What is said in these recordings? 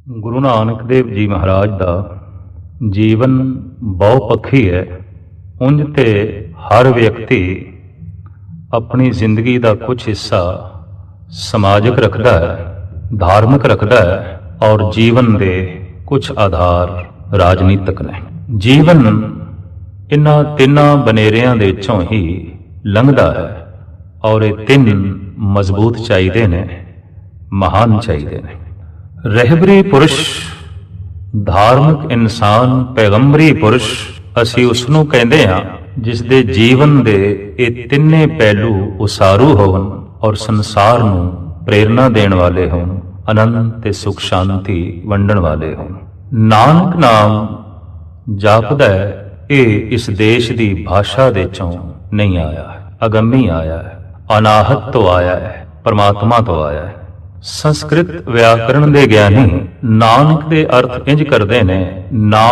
ਗੁਰੂ ਨਾਨਕ ਦੇਵ ਜੀ ਮਹਾਰਾਜ ਦਾ ਜੀਵਨ ਬਹੁਪੱਖੀ ਹੈ। ਉਂਝ ਤੇ ਹਰ ਵਿਅਕਤੀ ਆਪਣੀ ਜ਼ਿੰਦਗੀ ਦਾ ਕੁਝ ਹਿੱਸਾ ਸਮਾਜਿਕ ਰੱਖਦਾ ਹੈ, ਧਾਰਮਿਕ ਰੱਖਦਾ ਹੈ ਔਰ ਜੀਵਨ ਦੇ ਕੁਝ ਆਧਾਰ ਰਾਜਨੀਤਿਕ ਨੇ। ਜੀਵਨ ਇਹਨਾਂ ਤਿੰਨਾਂ ਬਨੇਰਿਆਂ ਦੇ ਵਿੱਚੋਂ ਹੀ ਲੰਘਦਾ ਹੈ ਔਰ ਇਹ ਤਿੰਨ ਮਜ਼ਬੂਤ ਚਾਹੀਦੇ ਨੇ, ਮਹਾਨ ਚਾਹੀਦੇ ਨੇ। ਰਹਿਬਰੀ ਪੁਰਸ਼, ਧਾਰਮਿਕ ਇਨਸਾਨ, ਪੈਗੰਬਰੀ ਪੁਰਸ਼ ਅਸੀਂ ਉਸ ਨੂੰ ਕਹਿੰਦੇ ਹਾਂ ਜਿਸ ਦੇ ਜੀਵਨ ਦੇ ਇਹ ਤਿੰਨੇ ਪਹਿਲੂ ਉਸਾਰੂ ਹੋਣ ਔਰ ਸੰਸਾਰ ਨੂੰ ਪ੍ਰੇਰਨਾ ਦੇਣ ਵਾਲੇ ਹੋਣ, ਆਨੰਦ ਤੇ ਸੁਖ ਸ਼ਾਂਤੀ ਵੰਡਣ ਵਾਲੇ ਹੋਣ। ਨਾਨਕ ਨਾਮ ਜਾਪਦਾ ਹੈ, ਇਹ ਇਸ ਦੇਸ਼ ਦੀ ਭਾਸ਼ਾ ਦੇ ਚੋਂ ਨਹੀਂ ਆਇਆ ਹੈ, ਅਗੰਮੀ ਆਇਆ ਹੈ, ਅਨਾਹਤ ਤੋਂ ਆਇਆ ਹੈ, ਪਰਮਾਤਮਾ ਤੋਂ ਆਇਆ ਹੈ। ਸੰਸਕ੍ਰਿਤ ਵਿਆਕਰਣ ਦੇ ਗਿਆਨੀ ਨਾਨਕ ਦੇ ਅਰਥ ਇੰਜ ਕਰਦੇ ਨੇ, ਨਾ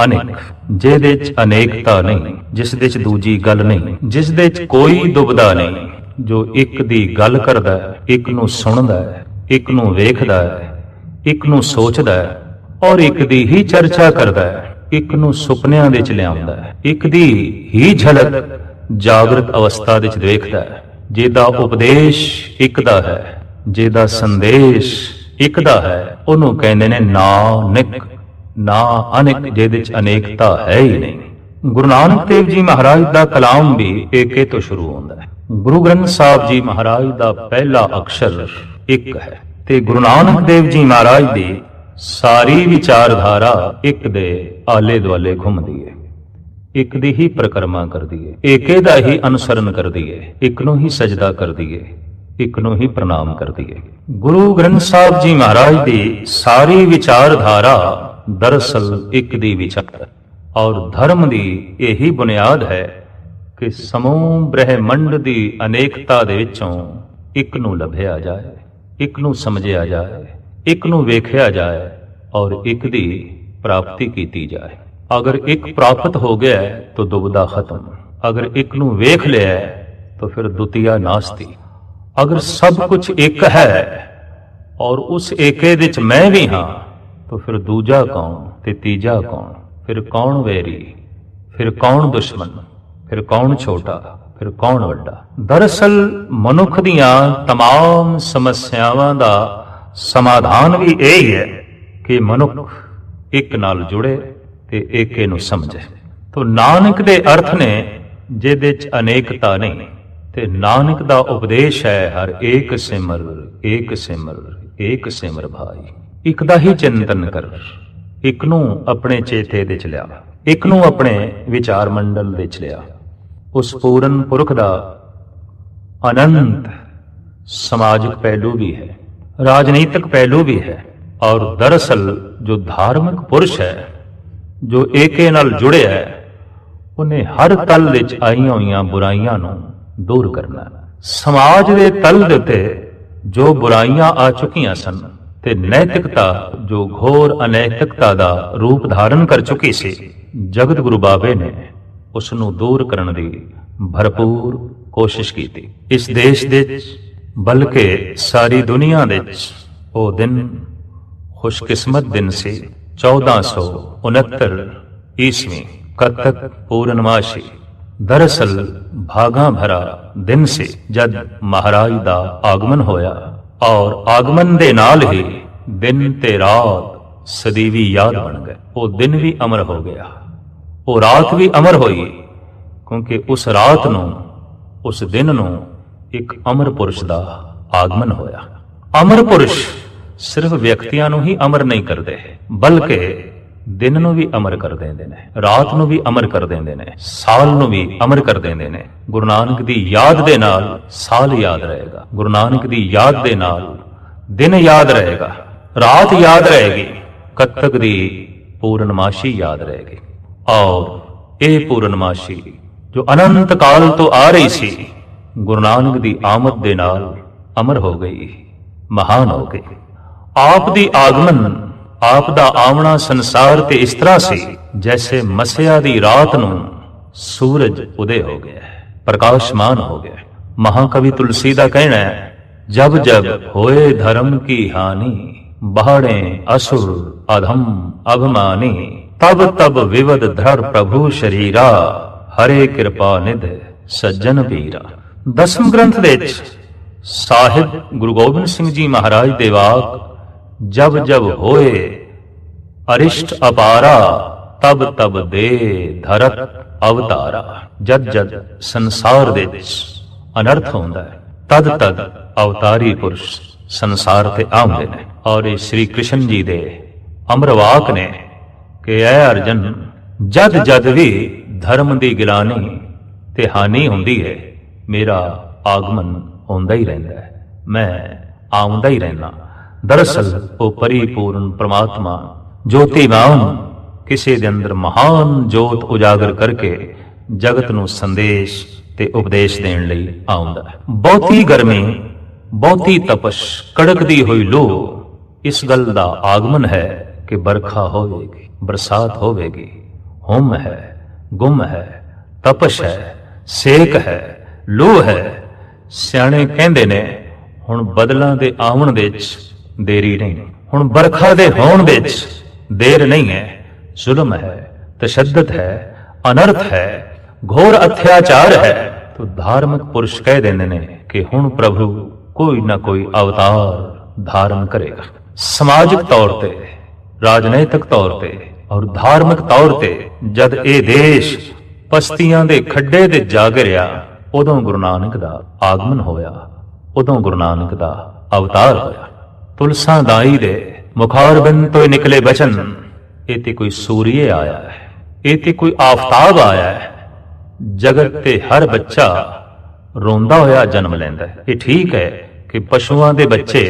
ਅਨੇਕ, ਜਿਹਦੇ ਚ ਅਨੇਕਤਾ ਨਹੀਂ, ਜਿਸ ਦੇ ਚ ਦੂਜੀ ਗੱਲ ਨਹੀਂ, ਜਿਸ ਦੇ ਚ ਕੋਈ ਦੁਬਦਾ ਨਹੀਂ, ਜੋ ਇੱਕ ਦੀ ਗੱਲ ਕਰਦਾ ਹੈ, ਇੱਕ ਨੂੰ ਸੁਣਦਾ ਹੈ, ਇੱਕ ਨੂੰ ਵੇਖਦਾ ਹੈ, ਇੱਕ ਨੂੰ ਸੋਚਦਾ ਹੈ ਔਰ ਇੱਕ ਦੀ ਹੀ ਚਰਚਾ ਕਰਦਾ ਹੈ, ਇੱਕ ਨੂੰ ਸੁਪਨਿਆਂ ਦੇ ਚ ਲਿਆਉਂਦਾ ਹੈ, ਇੱਕ ਦੀ ਹੀ ਝਲਕ ਜਾਗਰਤ ਅਵਸਥਾ ਦੇ ਚ ਦੇਖਦਾ ਹੈ। ਜਿਹਦਾ ਉਪਦੇਸ਼ ਇੱਕ ਦਾ ਹੈ, ਜਿਹਦਾ ਸੰਦੇਸ਼ ਇੱਕ ਦਾ ਹੈ, ਉਹਨੂੰ ਕਹਿੰਦੇ ਨੇ ਨਾਨਕ, ਨਾ ਅਨੇਕ, ਜਿਹਦੇ ਚ ਅਨੇਕਤਾ ਹੈ ਹੀ ਨਹੀਂ। ਗੁਰੂ ਨਾਨਕ ਦੇਵ ਜੀ ਮਹਾਰਾਜ ਦਾ ਕਲਾਮ ਵੀ ਏਕੇ ਤੋਂ ਸ਼ੁਰੂ ਹੁੰਦਾ ਹੈ। ਗੁਰੂ ਗ੍ਰੰਥ ਸਾਹਿਬ ਜੀ ਮਹਾਰਾਜ ਦਾ ਪਹਿਲਾ ਅਕਸ਼ਰ ਇੱਕ ਹੈ ਤੇ ਗੁਰੂ ਨਾਨਕ ਦੇਵ ਜੀ ਮਹਾਰਾਜ ਦੀ ਸਾਰੀ ਵਿਚਾਰਧਾਰਾ ਇੱਕ ਦੇ ਆਲੇ ਦੁਆਲੇ ਘੁੰਮਦੀ ਹੈ, ਇੱਕ ਦੀ ਹੀ ਪ੍ਰਕਰਮਾ ਕਰਦੀ ਹੈ, ਏਕੇ ਦਾ ਹੀ ਅਨੁਸਰਨ ਕਰਦੀ ਹੈ, ਇੱਕ ਨੂੰ ਹੀ ਸਜਦਾ ਕਰਦੀ ਹੈ, ਇੱਕ ਨੂੰ ਹੀ ਪ੍ਰਣਾਮ ਕਰਦੀ ਹੈ। ਗੁਰੂ ਗ੍ਰੰਥ ਸਾਹਿਬ ਜੀ ਮਹਾਰਾਜ ਦੀ ਸਾਰੀ ਵਿਚਾਰਧਾਰਾ ਦਰਅਸਲ ਇੱਕ ਦੀ ਵਿਚਾਰ ਔਰ ਧਰਮ ਦੀ ਇਹੀ ਬੁਨਿਆਦ ਹੈ ਕਿ ਸਮੂਹ ਬ੍ਰਹਿਮੰਡ ਦੀ ਅਨੇਕਤਾ ਦੇ ਵਿੱਚੋਂ ਇੱਕ ਨੂੰ ਲੱਭਿਆ ਜਾਏ, ਇੱਕ ਨੂੰ ਸਮਝਿਆ ਜਾਏ, ਇੱਕ ਨੂੰ ਵੇਖਿਆ ਜਾਏ ਔਰ ਇੱਕ ਦੀ ਪ੍ਰਾਪਤੀ ਕੀਤੀ ਜਾਏ। ਅਗਰ ਇੱਕ ਪ੍ਰਾਪਤ ਹੋ ਗਿਆ ਤਾਂ ਦੁਬਦਾ ਖਤਮ, ਅਗਰ ਇੱਕ ਨੂੰ ਵੇਖ ਲਿਆ ਤਾਂ ਫਿਰ ਦੁਤੀਆ ਨਾਸਤੀ। ਅਗਰ ਸਭ ਕੁਝ ਇੱਕ ਹੈ ਔਰ ਉਸ ਏਕੇ ਵਿੱਚ ਮੈਂ ਵੀ ਹਾਂ ਤਾਂ ਫਿਰ ਦੂਜਾ ਕੌਣ ਤੇ ਤੀਜਾ ਕੌਣ, ਫਿਰ ਕੌਣ ਵੈਰੀ, ਫਿਰ ਕੌਣ ਦੁਸ਼ਮਣ, ਫਿਰ ਕੌਣ ਛੋਟਾ, ਫਿਰ ਕੌਣ ਵੱਡਾ। ਦਰਅਸਲ ਮਨੁੱਖ ਦੀਆਂ तमाम ਸਮੱਸਿਆਵਾਂ ਦਾ ਸਮਾਧਾਨ ਵੀ ਇਹ ਹੈ ਕਿ ਮਨੁੱਖ ਇੱਕ ਨਾਲ ਜੁੜੇ ਤੇ ਏਕੇ ਨੂੰ ਸਮਝੇ। ਤੋ ਨਾਨਕ ਦੇ ਅਰਥ ਨੇ ਜਿਹਦੇ ਚ ਅਨੇਕਤਾ ਨਹੀਂ, ਤੇ ਨਾਨਕ ਦਾ ਉਪਦੇਸ਼ ਹੈ ਹਰ ਏਕ ਸਿਮਰ, ਏਕ ਸਿਮਰ, ਏਕ ਸਿਮਰ ਭਾਈ। ਇੱਕ ਦਾ ਹੀ ਚਿੰਤਨ ਕਰ, ਇੱਕ ਨੂੰ ਆਪਣੇ ਚੇਤੇ ਦੇ ਚ ਲਿਆ, ਇੱਕ ਨੂੰ ਆਪਣੇ ਵਿਚਾਰ ਮੰਡਲ ਦੇ ਚ ਲਿਆ। ਉਸ ਪੂਰਨ ਪੁਰਖ ਦਾ ਅਨੰਤ ਸਮਾਜਿਕ ਪਹਿਲੂ ਵੀ ਹੈ, ਰਾਜਨੀਤਿਕ ਪਹਿਲੂ ਵੀ ਹੈ ਔਰ ਦਰਅਸਲ ਜੋ ਧਾਰਮਿਕ ਪੁਰਸ਼ ਹੈ, ਜੋ ਏਕੇ ਨਾਲ ਜੁੜਿਆ ਹੈ, ਉਹਨੇ ਹਰ ਤਲ ਵਿੱਚ ਆਈਆਂ ਹੋਈਆਂ ਬੁਰਾਈਆਂ ਨੂੰ ਦੂਰ ਕਰਨਾ। ਸਮਾਜ ਦੇ ਤਲ ਦੇ ਉੱਤੇ ਜੋ ਬੁਰਾਈਆਂ ਆ ਚੁੱਕੀਆਂ ਸਨ ਤੇ ਨੈਤਿਕਤਾ ਜੋ ਘੋਰ ਅਨੈਤਿਕਤਾ ਦਾ ਰੂਪ ਧਾਰਨ ਕਰ ਚੁੱਕੀ ਸੀ, ਜਗਤ ਗੁਰੂ ਬਾਬੇ ਨੇ ਉਸ ਨੂੰ ਦੂਰ ਕਰਨ ਦੀ ਭਰਪੂਰ ਕੋਸ਼ਿਸ਼ ਕੀਤੀ। ਇਸ ਦੇਸ਼ ਦੇ ਬਲਕਿ ਸਾਰੀ ਦੁਨੀਆ ਦੇ ਉਹ ਦਿਨ ਖੁਸ਼ਕਿਸਮਤ ਦਿਨ ਸੀ, 1469 ਈਸਵੀ ਕੱਤਕ ਪੂਰਨਮਾਸ਼ੀ। ਦਰਅਸਲ ਭਾਗਾਂ ਭਰਾ ਦਿਨ ਸੀ ਜਦ ਮਹਾਰਾਜ ਦਾ ਆਗਮਨ ਹੋਇਆ ਔਰ ਆਗਮਨ ਦੇ ਨਾਲ ਹੀ ਦਿਨ ਤੇ ਰਾਤ ਸਦੀਵੀ ਯਾਦ ਬਣ ਗਏ। ਉਹ ਦਿਨ ਵੀ ਅਮਰ ਹੋ ਗਿਆ, ਉਹ ਰਾਤ ਵੀ ਅਮਰ ਹੋਈ, ਕਿਉਂਕਿ ਉਸ ਰਾਤ ਨੂੰ, ਉਸ ਦਿਨ ਨੂੰ ਇੱਕ ਅਮਰ ਪੁਰਸ਼ ਦਾ ਆਗਮਨ ਹੋਇਆ। ਅਮਰ ਪੁਰਸ਼ ਸਿਰਫ ਵਿਅਕਤੀਆਂ ਨੂੰ ਹੀ ਅਮਰ ਨਹੀਂ ਕਰਦੇ, ਬਲਕਿ ਦਿਨ ਨੂੰ ਵੀ ਅਮਰ ਕਰ ਦਿੰਦੇ ਨੇ, ਰਾਤ ਨੂੰ ਵੀ ਅਮਰ ਕਰ ਦਿੰਦੇ ਨੇ, ਸਾਲ ਨੂੰ ਵੀ ਅਮਰ ਕਰ ਦਿੰਦੇ ਨੇ। ਗੁਰੂ ਨਾਨਕ ਦੀ ਯਾਦ ਦੇ ਨਾਲ ਸਾਲ ਯਾਦ ਰਹੇਗਾ, ਗੁਰੂ ਨਾਨਕ ਦੀ ਯਾਦ ਦੇ ਨਾਲ ਦਿਨ ਯਾਦ ਰਹੇਗਾ, ਰਾਤ ਯਾਦ ਰਹੇਗੀ, ਕੱਤਕ ਦੀ ਪੂਰਨਮਾਸ਼ੀ ਯਾਦ ਰਹੇਗੀ। ਔਰ ਇਹ ਪੂਰਨਮਾਸ਼ੀ ਜੋ ਅਨੰਤ ਕਾਲ ਤੋਂ ਆ ਰਹੀ ਸੀ, ਗੁਰੂ ਨਾਨਕ ਦੀ ਆਮਦ ਦੇ ਨਾਲ ਅਮਰ ਹੋ ਗਈ, ਮਹਾਨ ਹੋ ਗਈ। ਆਪ ਦੀ ਆਗਮਨ, ਆਪ ਦਾ ਆਉਣਾ ਸੰਸਾਰ ਤੇ ਇਸ ਤਰ੍ਹਾਂ ਸੀ ਜੈਸੇ ਮਸਿਆ ਦੀ ਰਾਤ ਨੂੰ ਸੂਰਜ ਉਦੇ ਹੋ ਗਿਆ, ਪ੍ਰਕਾਸ਼ਮਾਨ ਹੋ ਗਿਆ। ਮਹਾਕਵੀ ਤੁਲਸੀ ਦਾ ਕਹਿਣਾ ਹੈ, ਜਬ ਜਬ ਹੋਏ ਧਰਮ ਕੀ ਹਾਨੀ, बाहड़े असुर अधम अभिमानी, तब तब विवद धर प्रभु शरीरा, हरे कृपा निध सज्जन वीरा। दसम ग्रंथ ਦੇ ਵਿੱਚ ਸਾਹਿਬ ਗੁਰੂ ਗੋਬਿੰਦ ਸਿੰਘ ਜੀ ਮਹਾਰਾਜ ਦੇ ਵਾਕ, ਜਬ ਜਬ ਹੋਏ ਅਰਿਸ਼ਟ ਅਪਾਰਾ, ਤਬ ਤਬ ਦੇ ਧਰਤ ਅਵਤਾਰਾ। ਜਦ ਜਦ ਸੰਸਾਰ ਦੇ ਵਿੱਚ ਅਨਰਥ ਹੁੰਦਾ ਹੈ, ਤਦ ਤਦ ਅਵਤਾਰੀ ਪੁਰਸ਼ ਸੰਸਾਰ ਤੇ ਆਉਂਦੇ ਨੇ। ਔਰ ਇਹ ਸ੍ਰੀ ਕ੍ਰਿਸ਼ਨ ਜੀ ਦੇ ਅਮਰ ਵਾਕ ਨੇ ਕਿ ਐ ਅਰਜਨ, ਜਦ ਜਦ ਵੀ ਧਰਮ ਦੀ ਗਿਲਾਨੀ ਤੇ ਹਾਨੀ ਹੁੰਦੀ ਹੈ, ਮੇਰਾ ਆਗਮਨ ਹੁੰਦਾ ਹੀ ਰਹਿੰਦਾ ਹੈ, ਮੈਂ ਆਉਂਦਾ ਹੀ ਰਹਿਣਾ। ਦਰਅਸਲ ਉਹ ਪਰਿਪੂਰਨ ਪ੍ਰਮਾਤਮਾ ਜੋਤੀਮਾਨ ਕਿਸੇ ਦੇ ਅੰਦਰ ਮਹਾਨ ਜੋਤ ਉਜਾਗਰ ਕਰਕੇ ਜਗਤ ਨੂੰ ਸੰਦੇਸ਼ ਤੇ ਉਪਦੇਸ਼ ਦੇਣ ਲਈ ਆਉਂਦਾ ਹੈ। ਬਹੁਤੀ ਗਰਮੀ, ਬਹੁਤੀ ਤਪਸ਼, ਕੜਕਦੀ ਹੋਈ ਲੂ, ਇਸ ਗੱਲ ਦਾ ਆਗਮਨ ਹੈ ਕਿ ਬਰਖਾ ਹੋਵੇਗੀ, ਬਰਸਾਤ ਹੋਵੇਗੀ। ਹੁਮ ਹੈ, ਗੁਮ ਹੈ, ਤਪਸ਼ ਹੈ, ਸੇਕ ਹੈ, ਲੂ ਹੈ। ਸਿਆਣੇ ਕਹਿੰਦੇ ਨੇ ਹੁਣ ਬਦਲਾਂ ਦੇ ਆਉਣ ਦੇ ਵਿੱਚ ਦੇਰੀ ਨਹੀਂ, ਹੁਣ ਬਰਖਾ ਦੇ ਹੋਣ ਦੇ ਵਿੱਚ ਦੇਰ ਨਹੀਂ ਹੈ। ਜ਼ੁਲਮ ਹੈ, ਤਸ਼ੱਦਦ ਹੈ, ਅਨਰਥ ਹੈ, ਘੋਰ ਅਤਿਆਚਾਰ ਹੈ। ਤੋ ਧਾਰਮਿਕ ਪੁਰਸ਼ ਕਹਿ ਦਿੰਦੇ ਨੇ ਕਿ ਹੁਣ ਪ੍ਰਭੂ ਕੋਈ ਨਾ ਕੋਈ ਅਵਤਾਰ ਧਾਰਨ ਕਰੇਗਾ। ਸਮਾਜਿਕ ਤੌਰ ਤੇ, ਰਾਜਨੀਤਿਕ ਤੌਰ ਤੇ ਔਰ ਧਾਰਮਿਕ ਤੌਰ ਤੇ ਜਦ ਇਹ ਦੇਸ਼ ਪਸਤੀਆਂ ਦੇ ਖੱਡੇ ਤੇ ਜਾ ਗਿਰਿਆ, ਉਦੋਂ ਗੁਰੂ ਨਾਨਕ ਦਾ ਆਗਮਨ ਹੋਇਆ, ਉਦੋਂ ਗੁਰੂ ਨਾਨਕ ਦਾ ਅਵਤਾਰ ਹੋਇਆ। ਤੁਲਸਾਂ ਦਾਈ ਦੇ ਮੁਖਾਰਬਿੰਦ ਤੋਂ ਨਿਕਲੇ ਬਚਨ, ਇਹ ਤੇ ਕੋਈ ਸੂਰੀਏ ਆਇਆ ਹੈ, ਇਹ ਤੇ ਕੋਈ ਆਫਤਾਬ ਆਇਆ ਹੈ। ਜਗਤ ਤੇ ਹਰ ਬੱਚਾ ਰੋਂਦਾ ਹੋਇਆ ਜਨਮ ਲੈਂਦਾ ਹੈ। ਇਹ ਠੀਕ ਹੈ ਕਿ ਪਸ਼ੂਆਂ ਦੇ ਬੱਚੇ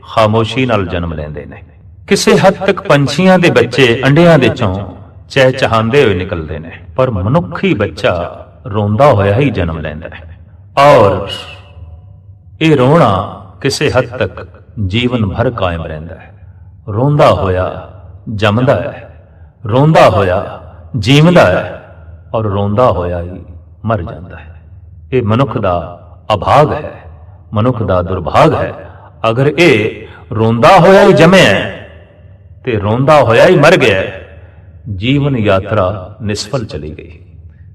ਖਾਮੋਸ਼ੀ ਨਾਲ ਜਨਮ ਲੈਂਦੇ ਨੇ, ਕਿਸੇ ਹੱਦ ਤੱਕ ਪੰਛੀਆਂ ਦੇ ਬੱਚੇ ਅੰਡਿਆਂ ਦੇ ਚੋਂ ਚਹਿਚਹਾਉਂਦੇ ਹੋਏ ਨਿਕਲਦੇ ਨੇ, ਪਰ ਮਨੁੱਖੀ ਬੱਚਾ ਰੋਂਦਾ ਹੋਇਆ ਹੀ ਜਨਮ ਲੈਂਦਾ ਹੈ। ਔਰ ਇਹ ਰੋਣਾ ਕਿਸੇ ਹੱਦ ਤੱਕ ਜੀਵਨ ਭਰ ਕਾਇਮ ਰਹਿੰਦਾ ਹੈ। ਰੋਂਦਾ ਹੋਇਆ ਜੰਮਦਾ ਹੈ, ਰੋਂਦਾ ਹੋਇਆ ਜੀਵਦਾ ਹੈ, ਔਰ ਰੋਂਦਾ ਹੋਇਆ ਹੀ ਮਰ ਜਾਂਦਾ ਹੈ। ਇਹ ਮਨੁੱਖ ਦਾ ਅਭਾਗ ਹੈ, ਮਨੁੱਖ ਦਾ ਦੁਰਭਾਗ ਹੈ। ਅਗਰ ਇਹ ਰੋਂਦਾ ਹੋਇਆ ਹੀ ਜੰਮਿਆ ਤੇ ਰੋਂਦਾ ਹੋਇਆ ਹੀ ਮਰ ਗਿਆ, ਜੀਵਨ ਯਾਤਰਾ ਨਿਸਫਲ ਚਲੀ ਗਈ,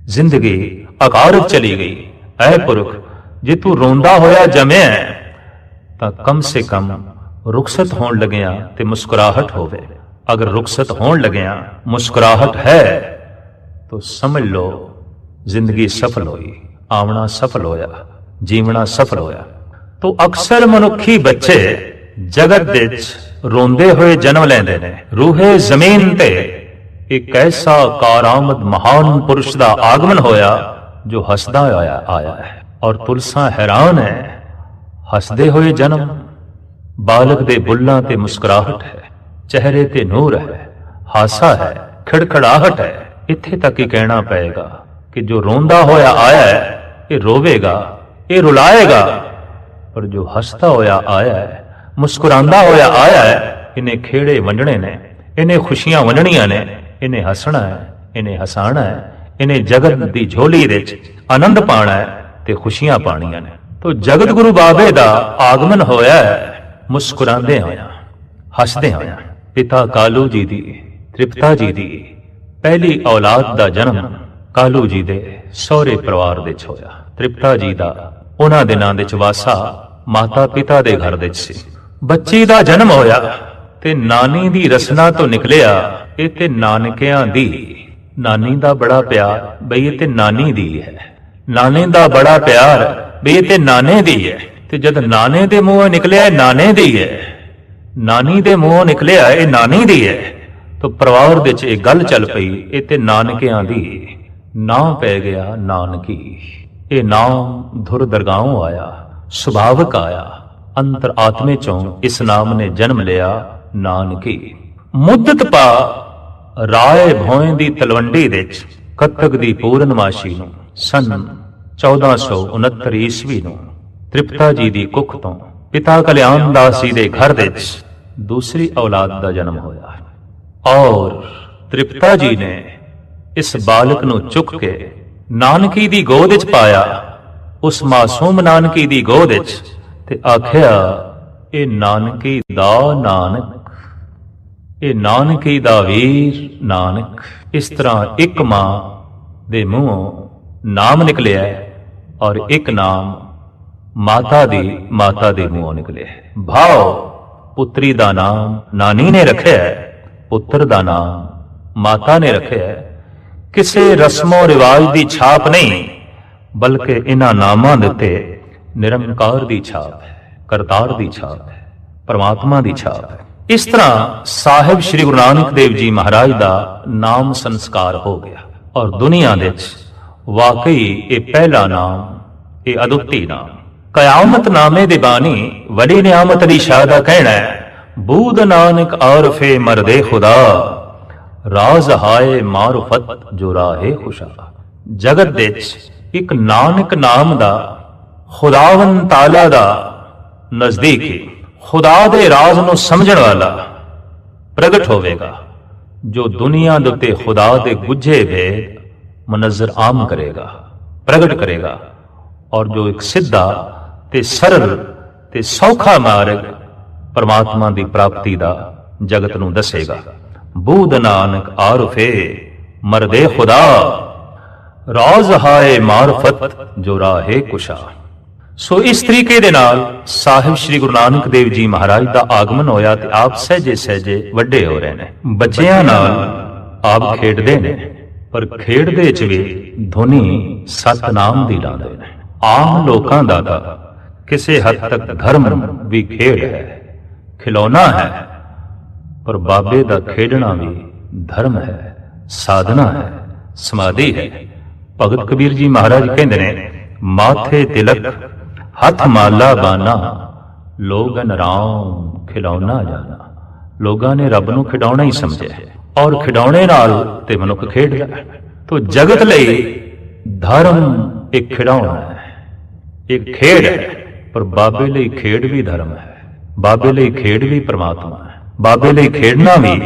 ਜ਼ਿੰਦਗੀ ਅਕਾਰਤ ਚਲੀ ਗਈ। ਐ ਪੁਰਖ, ਜੇ ਤੂੰ ਰੋਂਦਾ ਹੋਇਆ ਜੰਮਿਆ ਤਾਂ ਕਮ ਸੇ ਕਮ ਰੁਖਸਤ ਹੋਣ ਲੱਗਿਆ ਤੇ ਮੁਸਕਰਾਹਟ ਹੋਵੇ। ਅਗਰ ਰੁਖਸਤ ਹੋਣ ਲੱਗਿਆ ਮੁਸਕਰਾਹਟ ਹੈ ਤਾਂ ਸਮਝ ਲਓ ਜ਼ਿੰਦਗੀ ਸਫਲ ਹੋਈ, ਆਉਣਾ ਸਫਲ ਹੋਇਆ, ਜੀਵਣਾ ਸਫਲ ਹੋਇਆ। ਤੋ ਅਕਸਰ ਮਨੁੱਖੀ ਬੱਚੇ ਜਗਤ ਦੇ ਵਿੱਚ ਰੋਂਦੇ ਹੋਏ ਜਨਮ ਲੈਂਦੇ ਨੇ। ਰੂਹੇ ਜ਼ਮੀਨ ਤੇ ਇੱਕ ਐਸਾ ਕਾਰਾਮਦ ਮਹਾਨ ਪੁਰਸ਼ ਦਾ ਆਗਮਨ ਹੋਇਆ ਜੋ ਹੱਸਦਾ ਹੋਇਆ ਆਇਆ ਹੈ। ਔਰ ਤੁਲਸਾਂ ਹੈਰਾਨ ਹੈ, ਹੱਸਦੇ ਹੋਏ ਜਨਮ, ਬਾਲਕ ਦੇ ਬੁੱਲਾਂ ਤੇ ਮੁਸਕਰਾਹਟ ਹੈ, ਚਿਹਰੇ ਤੇ ਨੂਰ ਹੈ, ਹਾਸਾ ਹੈ, ਖੜਖੜਾਹਟ ਹੈ। ਇੱਥੇ ਤੱਕ ਹੀ ਕਹਿਣਾ ਪਏਗਾ ਕਿ ਜੋ ਰੋਂਦਾ ਹੋਇਆ ਆਇਆ ਹੈ ਇਹ ਰੋਵੇਗਾ, ਇਹ ਰੁਲਾਏਗਾ, ਪਰ ਜੋ ਹੱਸਦਾ ਹੋਇਆ ਆਇਆ ਹੈ, ਮੁਸਕਰਾਉਂਦਾ ਹੋਇਆ ਆਇਆ ਹੈ, ਇਹਨੇ ਖੇੜੇ ਵੰਡਣੇ ਨੇ, ਇਹਨੇ ਖੁਸ਼ੀਆਂ ਵੰਡਣੀਆਂ ਨੇ, ਇਹਨੇ ਹੱਸਣਾ ਹੈ, ਇਹਨੇ ਹਸਾਣਾ ਹੈ, ਇਹਨੇ ਜਗਤ ਦੀ ਝੋਲੀ ਦੇ ਵਿੱਚ ਆਨੰਦ ਪਾਣਾ ਹੈ ਤੇ ਖੁਸ਼ੀਆਂ ਪਾਣੀਆਂ ਨੇ। ਤੋ ਜਗਤ ਗੁਰੂ ਬਾਬੇ ਦਾ ਆਗਮਨ ਹੋਇਆ ਹੈ ਮੁਸਕਰਾਉਂਦੇ ਹੋਇਆ, ਹੱਸਦੇ ਹੋਇਆ। ਪਿਤਾ ਕਾਲੂ ਜੀ ਦੀ, ਤ੍ਰਿਪਤਾ ਜੀ ਦੀ ਪਹਿਲੀ ਔਲਾਦ ਦਾ ਜਨਮ ਕਾਲੂ ਜੀ ਦੇ ਸਹੁਰੇ ਪਰਿਵਾਰ ਵਿੱਚ ਹੋਇਆ। ਤ੍ਰਿਪਤਾ ਜੀ ਦਾ ਉਹਨਾਂ ਦਿਨਾਂ ਵਿੱਚ ਵਾਸਾ ਮਾਤਾ ਪਿਤਾ ਦੇ ਘਰ ਵਿੱਚ ਸੀ। ਬੱਚੀ ਦਾ ਜਨਮ ਹੋਇਆ ਤੇ ਨਾਨੀ ਦੀ ਰਸਨਾ ਤੋਂ ਨਿਕਲਿਆ ਇਹ ਤੇ ਨਾਨਕਿਆਂ ਦੀ। ਨਾਨੀ ਦਾ ਬੜਾ ਪਿਆਰ ਬਈ ਇਹ ਤੇ ਨਾਨੀ ਦੀ ਹੈ, ਨਾਨੇ ਦਾ ਬੜਾ ਪਿਆਰ ਬਈ ਇਹ ਤੇ ਨਾਨੇ ਦੀ ਹੈ। ਤੇ ਜਦ ਨਾਨੇ ਦੇ ਮੂੰਹੋਂ ਨਿਕਲਿਆ ਨਾਨੇ ਦੀ ਹੈ, ਨਾਨੀ ਦੇ ਮੂੰਹੋਂ ਨਿਕਲਿਆ ਇਹ ਨਾਨੀ ਦੀ ਹੈ, ਤਾਂ ਪਰਿਵਾਰ ਦੇ ਵਿੱਚ ਇਹ ਗੱਲ ਚੱਲ ਪਈ ਇਹ ਤੇ ਨਾਨਕਿਆਂ ਦੀ। ਨਾਂ ਪੈ ਗਿਆ ਨਾਨਕੀ। ਇਹ ਨਾਮ ਧੁਰ ਦਰਗਾਹੋਂ ਆਇਆ, ਸੁਭਾਵਕ ਆਇਆ, ਅੰਤਰ ਆਤਮੇ ਚੋਂ ਇਸ ਨਾਮ ਨੇ ਜਨਮ ਲਿਆ ਨਾਨਕੀ। ਮੁੱਦਤ ਪਾ ਰਾਏ ਭੋਏ ਦੀ ਤਲਵੰਡੀ ਵਿੱਚ ਕੱਤਕ ਦੀ ਪੂਰਨਮਾਸ਼ੀ ਨੂੰ ਸਨ 1469 ਈਸਵੀ ਨੂੰ ਤ੍ਰਿਪਤਾ ਜੀ ਦੀ ਕੁੱਖ ਤੋਂ ਪਿਤਾ ਕਲਿਆਣ ਦਾਸ ਜੀ ਦੇ ਘਰ ਵਿੱਚ ਦੂਸਰੀ ਔਲਾਦ ਦਾ ਜਨਮ ਹੋਇਆ। ਔਰ ਤ੍ਰਿਪਤਾ ਜੀ ਨੇ ਇਸ ਬਾਲਕ ਨੂੰ ਚੁੱਕ ਕੇ ਨਾਨਕੀ ਦੀ ਗੋਦ ਵਿੱਚ ਪਾਇਆ, ਉਸ ਮਾਸੂਮ ਨਾਨਕੀ ਦੀ ਗੋਦ ਵਿੱਚ, ਤੇ ਆਖਿਆ ਇਹ ਨਾਨਕੀ ਦਾ ਨਾਨਕ ਇਹ ਨਾਨਕੀ ਦਾ ਵੀਰ ਨਾਨਕ। ਇਸ ਤਰ੍ਹਾਂ ਇੱਕ ਮਾਂ ਦੇ ਮੂੰਹੋਂ ਨਾਮ ਨਿਕਲਿਆ ਔਰ ਇੱਕ ਨਾਮ ਮਾਤਾ ਦੇ ਮੂੰਹੋਂ ਨਿਕਲਿਆ। ਭਾਵ ਪੁੱਤਰੀ ਦਾ ਨਾਮ ਨਾਨੀ ਨੇ ਰੱਖਿਆ, ਪੁੱਤਰ ਦਾ ਨਾਮ ਮਾਤਾ ਨੇ ਰੱਖਿਆ। ਕਿਸੇ ਰਸਮੋ ਰਿਵਾਜ ਦੀ ਛਾਪ ਨਹੀਂ, ਬਲਕਿ ਇਹਨਾਂ ਨਾਮਾਂ ਦੇ ਉੱਤੇ ਨਿਰੰਕਾਰ ਦੀ ਛਾਪ ਹੈ, ਕਰਤਾਰ ਦੀ ਛਾਪ ਹੈ, ਪਰਮਾਤਮਾ ਦੀ ਛਾਪ ਹੈ। ਇਸ ਤਰ੍ਹਾਂ ਸਾਹਿਬ ਸ੍ਰੀ ਗੁਰੂ ਨਾਨਕ ਦੇਵ ਜੀ ਮਹਾਰਾਜ ਦਾ ਨਾਮ ਸੰਸਕਾਰ ਹੋ ਗਿਆ ਔਰ ਦੁਨੀਆ ਦੇ ਵਿੱਚ ਵਾਕਈ ਇਹ ਪਹਿਲਾ ਨਾਮ, ਇਹ ਅਦੁੱਤੀ ਨਾਮ। ਕਿਆਮਤ ਨਾਮੇ ਦੇ ਬਾਣੀ ਵੱਡੀ ਨਿਆਮਤ ਅਲੀ ਸ਼ਾਹ ਦਾ ਕਹਿਣਾ ਹੈ, ਬੂਦ ਨਾਨਕ ਆਰਫੇ ਮਰਦੇ ਖੁਦਾ, ਰਾਜ਼ ਹਾਏ ਮਾਰਫਤ ਜੋ ਰਾਹੇ ਖੁਸ਼ਾ। ਜਗਤ ਦੇ ਵਿੱਚ ਇੱਕ ਨਾਨਕ ਨਾਮ ਦਾ ਖੁਦਾਵੰਦ ਤਾਲਾ ਦਾ ਨਜ਼ਦੀਕੀ ਖੁਦਾ ਦੇ ਰਾਜ਼ ਨੂੰ ਸਮਝਣ ਵਾਲਾ ਪ੍ਰਗਟ ਹੋਵੇਗਾ, ਜੋ ਦੁਨੀਆ ਦੇ ਉੱਤੇ ਖੁਦਾ ਦੇ ਗੁੱਝੇ ਭੇਦ ਮਨਜ਼ਰ ਆਮ ਕਰੇਗਾ, ਪ੍ਰਗਟ ਕਰੇਗਾ ਔਰ ਜੋ ਇੱਕ ਸਿੱਧਾ ਤੇ ਸਰਲ ਤੇ ਸੌਖਾ ਮਾਰਗ ਪਰਮਾਤਮਾ ਦੀ ਪ੍ਰਾਪਤੀ ਦਾ ਜਗਤ ਨੂੰ ਦੱਸੇਗਾ। ਬੂਦ ਨਾਨਕ ਆਰਫੇ ਮਰਦੇ ਖੁਦਾ, ਰਾਜ਼ ਹਾਏ ਮਾਰਫਤ ਜੋ ਰਾਹੇ ਕੁਸ਼ਾ। ਸੋ ਇਸ ਤਰੀਕੇ ਦੇ ਨਾਲ ਸਾਹਿਬ ਸ੍ਰੀ ਗੁਰੂ ਨਾਨਕ ਦੇਵ ਜੀ ਮਹਾਰਾਜ ਦਾ ਆਗਮਨ ਹੋਇਆ ਤੇ ਆਪ ਸਹਿਜੇ ਸਹਿਜੇ ਵੱਡੇ ਹੋ ਰਹੇ ਨੇ। ਬੱਚਿਆਂ ਨਾਲ ਆਪ ਖੇਡਦੇ ਨੇ, ਪਰ ਖੇਡਦੇ ਚ ਵੀ ਧੁਨੀ ਸਤਨਾਮ ਦੀ ਲਾਉਂਦੇ ਨੇ। ਆਮ ਲੋਕਾਂ ਦਾ ਤਾਂ ਕਿਸੇ ਹੱਦ ਤੱਕ ਧਰਮ ਵੀ ਖੇਡ ਹੈ, ਖਿਲੌਣਾ ਹੈ, ਪਰ ਬਾਬੇ ਦਾ ਖੇਡਣਾ ਵੀ ਧਰਮ ਹੈ, ਸਾਧਨਾ ਹੈ, ਸਮਾਧੀ ਹੈ। ਭਗਤ ਕਬੀਰ ਜੀ ਮਹਾਰਾਜ ਕਹਿੰਦੇ ਨੇ, ਮਾਥੇ ਤਿਲਕ ਹੱਥ ਮਾਲਾ ਬਾਨਾ, ਲੋਗਨ ਰਾਮ ਖਿਡੌਣਾ ਜਾਣਾ। ਲੋਕਾਂ ਨੇ ਰੱਬ ਨੂੰ ਖਿਡੌਣਾ ਹੀ ਸਮਝਿਆ ਔਰ ਖਿਡੌਣੇ ਨਾਲ ਤੇ ਮਨੁੱਖ ਖੇਡਦਾ। ਤੋ ਜਗਤ ਲਈ ਧਰਮ ਇੱਕ ਖਿਡੌਣਾ ਹੈ, ਇੱਕ ਖੇਡ ਹੈ, ਪਰ ਬਾਬੇ ਲਈ ਖੇਡ ਵੀ ਧਰਮ ਹੈ, ਬਾਬੇ ਲਈ ਖੇਡ ਵੀ ਪਰਮਾਤਮਾ ਹੈ, ਬਾਬੇ ਲਈ ਖੇਡਣਾ ਵੀ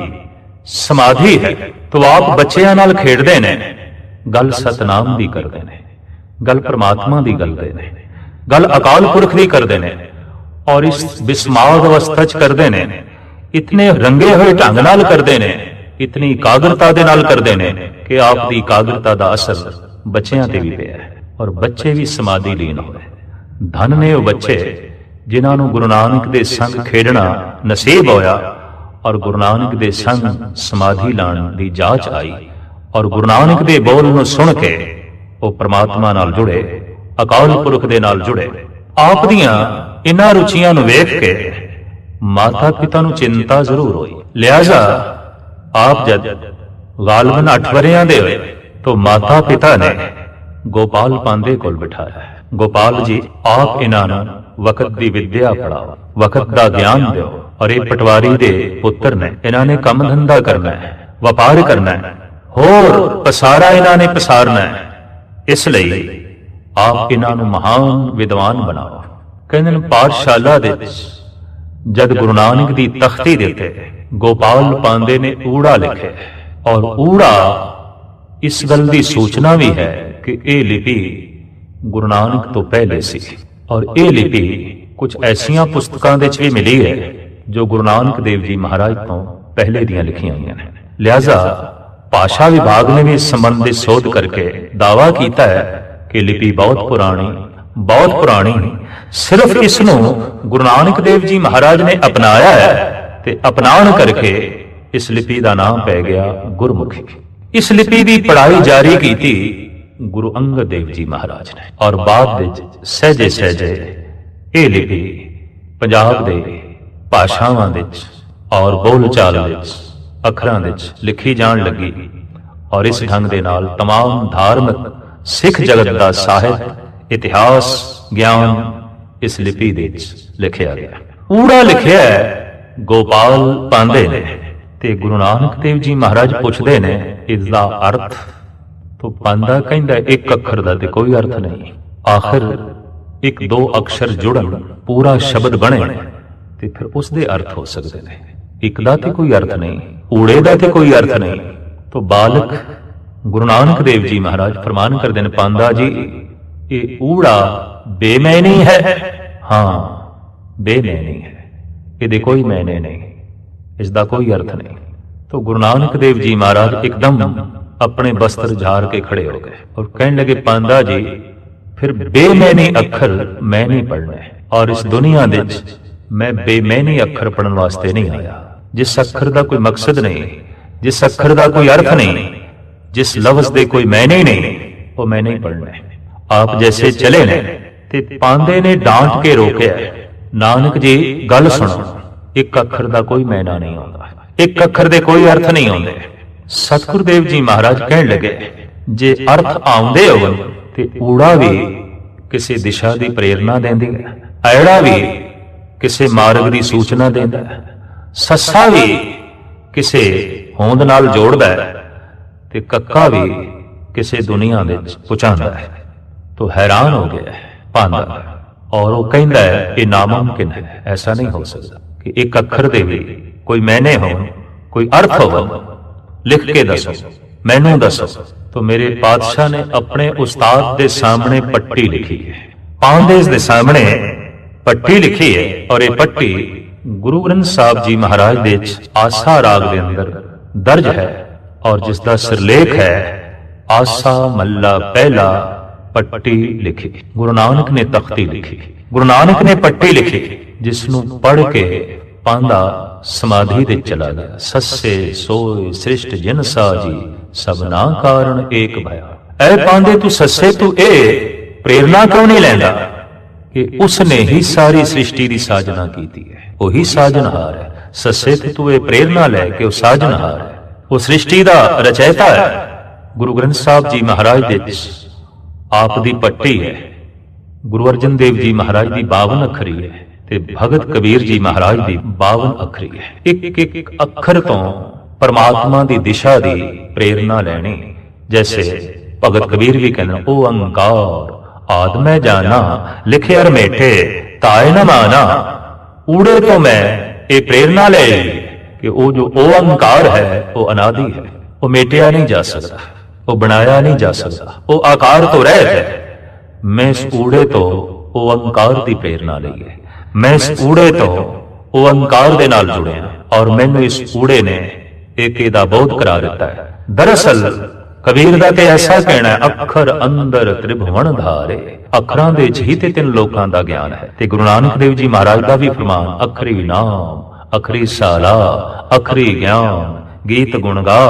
ਸਮਾਧੀ ਹੈ। ਤੋ ਆਪ ਬੱਚਿਆਂ ਨਾਲ ਖੇਡਦੇ ਨੇ, ਗੱਲ ਸਤਨਾਮ ਦੀ ਕਰਦੇ ਨੇ, ਗੱਲ ਪਰਮਾਤਮਾ ਦੀ ਕਰਦੇ ਨੇ, ਗੱਲ ਅਕਾਲ ਪੁਰਖ ਦੀ ਕਰਦੇ ਨੇ ਔਰ ਇਸ ਬਿਸਮਾਦ ਅਵਸਥਾ ਚ ਕਰਦੇ ਨੇ। ਇਤਨੇ ਰੰਗੇ ਹੋਏ ਢੰਗ ਨਾਲ ਕਰਦੇ ਨੇ, ਇਤਨੀ ਇਕਾਗਰਤਾ ਦੇ ਨਾਲ ਕਰਦੇ ਨੇ ਕਿ ਆਪ ਦੀ ਇਕਾਗਰਤਾ ਦਾ ਅਸਰ ਬੱਚਿਆਂ ਤੇ ਵੀ ਪਿਆ ਹੈ ਔਰ ਬੱਚੇ ਵੀ ਸਮਾਧੀ ਲੀਨ ਹੋਏ। ਧਨ ਨੇ ਉਹ ਬੱਚੇ ਜਿਨ੍ਹਾਂ ਨੂੰ ਗੁਰੂ ਨਾਨਕ ਦੇ ਸੰਗ ਖੇਡਣਾ ਨਸੀਬ ਹੋਇਆ ਔਰ ਗੁਰੂ ਨਾਨਕ ਦੇ ਸੰਗ ਸਮਾਧੀ ਲਾਣ ਦੀ ਜਾਚ ਆਈ ਔਰ ਗੁਰੂ ਨਾਨਕ ਦੇ ਬੋਲ ਨੂੰ ਸੁਣ ਕੇ ਉਹ ਪ੍ਰਮਾਤਮਾ ਨਾਲ ਜੁੜੇ, ਅਕਾਲ ਪੁਰਖ ਦੇ ਨਾਲ ਜੁੜੇ। ਆਪ ਦੀਆਂ ਇਨ੍ਹਾਂ ਰੁਚੀਆਂ ਨੂੰ ਵੇਖ ਕੇ ਮਾਤਾ ਪਿਤਾ ਨੂੰ ਚਿੰਤਾ ਜ਼ਰੂਰ ਹੋਈ। ਲਿਹਾਜ਼ਾ ਆਪ ਜਦ ਗਾਲਬਨ 8 ਵਰ੍ਹਿਆਂ ਦੇ ਹੋਏ ਤਾਂ ਮਾਤਾ ਪਿਤਾ ਨੇ ਗੋਪਾਲ ਪਾਂਦੇ ਕੋਲ ਬਿਠਾਇਆ। ਗੋਪਾਲ ਜੀ, ਆਪ ਇਹਨਾਂ ਨੂੰ ਵਕਤ ਦੀ ਵਿਦਿਆ ਪੜਾਓ, ਵਕਤ ਦਾ ਗਿਆਨ ਦਿਓ ਔਰ ਇਹ ਪਟਵਾਰੀ ਦੇ ਪੁੱਤਰ ਨੇ, ਇਹਨਾਂ ਨੇ ਕੰਮ ਧੰਦਾ ਕਰਨਾ ਹੈ, ਵਪਾਰ ਕਰਨਾ ਹੈ, ਹੋਰ ਪਸਾਰਾ ਇਹਨਾਂ ਨੇ ਪਸਾਰਨਾ ਹੈ। ਇਸ ਲਈ ਆਪ ਇਹਨਾਂ ਨੂੰ ਮਹਾਨ ਵਿਦਵਾਨ ਬਣਾਓ। ਕਹਿੰਦੇ ਨੇ ਪਾਠਸ਼ਾਲਾ ਦੇ ਵਿੱਚ ਜਦ ਗੁਰੂ ਨਾਨਕ ਦੀ ਤਖਤੀ ਦੇ ਉੱਤੇ ਗੋਪਾਲ ਪਾਂਦੇ ਨੇ ਊੜਾ ਲਿਖਿਆ ਔਰ ਊੜਾ ਇਸ ਗੱਲ ਦੀ ਸੂਚਨਾ ਵੀ ਹੈ ਕਿ ਇਹ ਲਿਪੀ ਗੁਰੂ ਨਾਨਕ ਤੋਂ ਪਹਿਲੇ ਸੀ ਔਰ ਇਹ ਲਿਪੀ ਕੁਝ ਐਸੀਆਂ ਪੁਸਤਕਾਂ ਦੇ ਵਿੱਚ ਵੀ ਮਿਲੀ ਹੈ ਜੋ ਗੁਰੂ ਨਾਨਕ ਦੇਵ ਜੀ ਮਹਾਰਾਜ ਤੋਂ ਪਹਿਲੇ ਦੀਆਂ ਲਿਖੀਆਂ ਹੋਈਆਂ ਨੇ। ਲਿਹਾਜ਼ਾ ਭਾਸ਼ਾ ਵਿਭਾਗ ਨੇ ਵੀ ਇਸ ਸੰਬੰਧ ਦੇ ਸੋਧ ਕਰਕੇ ਦਾਅਵਾ ਕੀਤਾ ਹੈ ਕਿ ਲਿਪੀ ਬਹੁਤ ਪੁਰਾਣੀ ਸਿਰਫ ਇਸ ਨੂੰ ਗੁਰੂ ਨਾਨਕ ਦੇਵ ਜੀ ਮਹਾਰਾਜ ਨੇ ਅਪਣਾਇਆ ਹੈ ਤੇ ਅਪਣਾਉਣ ਕਰਕੇ ਇਸ ਲਿਪੀ ਦਾ ਨਾਮ ਪੈ ਗਿਆ ਗੁਰਮੁਖੀ। ਇਸ ਲਿਪੀ ਦੀ ਪੜ੍ਹਾਈ ਜਾਰੀ ਕੀਤੀ ਗੁਰੂ ਅੰਗਦ ਦੇਵ ਜੀ ਮਹਾਰਾਜ ਨੇ ਔਰ ਬਾਅਦ ਵਿੱਚ ਸਹਿਜੇ ਸਹਿਜੇ ਇਹ ਲਿਪੀ ਪੰਜਾਬ ਦੇ ਭਾਸ਼ਾਵਾਂ ਵਿੱਚ ਔਰ ਬੋਲਚਾਲ ਵਿੱਚ ਅੱਖਰਾਂ ਵਿੱਚ ਲਿਖੀ ਜਾਣ ਲੱਗੀ ਔਰ ਇਸ ਢੰਗ ਦੇ ਨਾਲ तमाम ਧਾਰਮਿਕ ਸਿੱਖ ਜਗਤ ਦਾ ਸਾਹਿਤ, ਇਤਿਹਾਸ, ਗਿਆਨ ਇਸ ਲਿਪੀ ਦੇ ਵਿੱਚ ਲਿਖਿਆ ਗਿਆ। ਊੜਾ ਲਿਖਿਆ ਗੋਪਾਲ ਪਾਂਦੇ ਨੇ ਤੇ ਗੁਰੂ ਨਾਨਕ ਦੇਵ ਜੀ ਮਹਾਰਾਜ ਪੁੱਛਦੇ ਨੇ ਇਸ ਦਾ ਅਰਥ। ਤੋ ਪਾਂਦਾ ਕਹਿੰਦਾ ਇੱਕ ਅੱਖਰ ਦਾ ਤੇ ਕੋਈ ਅਰਥ ਨਹੀਂ, ਆਖਰ ਇੱਕ ਦੋ ਅਕਸ਼ਰ ਜੁੜਨ ਪੂਰਾ ਸ਼ਬਦ ਬਣੇ ਤੇ ਫਿਰ ਉਸ ਦੇ ਅਰਥ ਹੋ ਸਕਦੇ ਨੇ। ਇੱਕ ਦਾ ਤੇ ਕੋਈ ਅਰਥ ਨਹੀਂ, ਊੜੇ ਦਾ ਤੇ ਕੋਈ ਅਰਥ ਨਹੀਂ। ਤੋ ਬਾਲਕ ਗੁਰੂ ਨਾਨਕ ਦੇਵ ਜੀ ਮਹਾਰਾਜ ਫਰਮਾਨ ਕਰਦੇ ਨੇ, ਪਾਂਦਾ ਜੀ ਇਹ ਊੜਾ ਬੇਮੈਨੀ ਹੈ। ਹਾਂ, ਬੇਮੈਨੀ ਹੈ, ਇਹਦੇ ਕੋਈ ਮੈਨੇ ਨਹੀਂ। इसका कोई अर्थ नहीं। तो गुरु नानक देव जी महाराज एकदम अपने वस्त्र झाड़ के खड़े हो गए और कहने लगे, पांदा जी फिर बेमैनी अखर मैं नहीं पढ़ने, और इस दुनिया दे मैं बेमैनी अखर पढ़न वास्ते नहीं आया। जिस अखर का कोई मकसद नहीं, जिस अखर का कोई अर्थ नहीं, जिस लफ्ज दे कोई मैंने नहीं, वो मैं नहीं पढ़ने। आप जैसे चले ने ते पांदे ने डांट के रोकया, नानक जी गल सुनो, एक अखर का कोई मैना नहीं आता, एक अखर दे कोई अर्थ नहीं आते। सतगुरु देव जी महाराज कहने लगे, जे अर्थ आउंदे होवन ते ऊड़ा भी किसी दिशा की प्रेरणा देंदी है, ऐड़ा भी किसी मार्ग की सूचना देंदा है, सस्सा भी किसी होंद नाल जोड़दा है, ते कक्का भी किसी दुनिया दे पहुंचांदा है। तो हैरान हो गया पांदा, और वो कहता है ये नामुमकिन है, ऐसा नहीं हो सकता कि एक अखर दे भी कोई मैंने हो, कोई अर्थ हो, लिख के दसो, मैनू दसो। तो मेरे पातशाह ने अपने उस्ताद के सामने पट्टी लिखी है, पांदे दे सामने पट्टी लिखी है, और ये पट्टी गुरु ग्रंथ साहब जी महाराज दे आसा राग के अंदर दर्ज है, और जिसका सिरलेख है आसा मल्ला पहला पट्टी लिखी। गुरु नानक ने तख्ती लिखी, गुरु नानक ने पट्टी लिखी, जिसनू पढ़ के पांदा समाधि दे चला गया। सस्से सोए सृष्ट जिन साजी, सबना कारण एक भया। ऐ पांदे तू सस्से तू ए प्रेरणा क्यों नहीं लेंदा कि उसने ही सारी सृष्टि की साजना की है, वही साजनहार है। सस्से तू ये प्रेरणा लै के साजनहार है, वो सृष्टि का रचयिता है। गुरु ग्रंथ साहब जी महाराज दे आप दी पट्टी है, गुरु अर्जन देव जी महाराज की 52 अखरी है, ते भगत कबीर जी महाराज की 52 अखरी है। एक एक अखर तो परमात्मा की दिशा की प्रेरणा लैनी। जैसे भगत कबीर भी कहते, ओ अंकार आद मैं जाना, लिखे अर मेठे ताए न माना। ऊड़े तो मैं ये प्रेरणा ले कि वो जो ओ अंकार है वो अनादि है, वो मेटिया नहीं जा सकता, वो बनाया नहीं जा सकता, वो आकार तो रहत है। मैं इस ऊड़े तो वो अंकार की प्रेरणा ली है, मैं इस ऊड़े तो वो अंकार दे नाल जुड़िया, और मैनू इस ऊड़े ने एक दा बोध करा दिता है। दरअसल कबीर दा ते ऐसा कहना है, अखर अंदर त्रिभुवन धारे। अखरां दे ही ते 3 लोकां दा ज्ञान है। ते गुरु नानक देव जी महाराज का भी फरमान, अखरी नाम अखरी साला अखरी ज्ञान, गीत गुण गा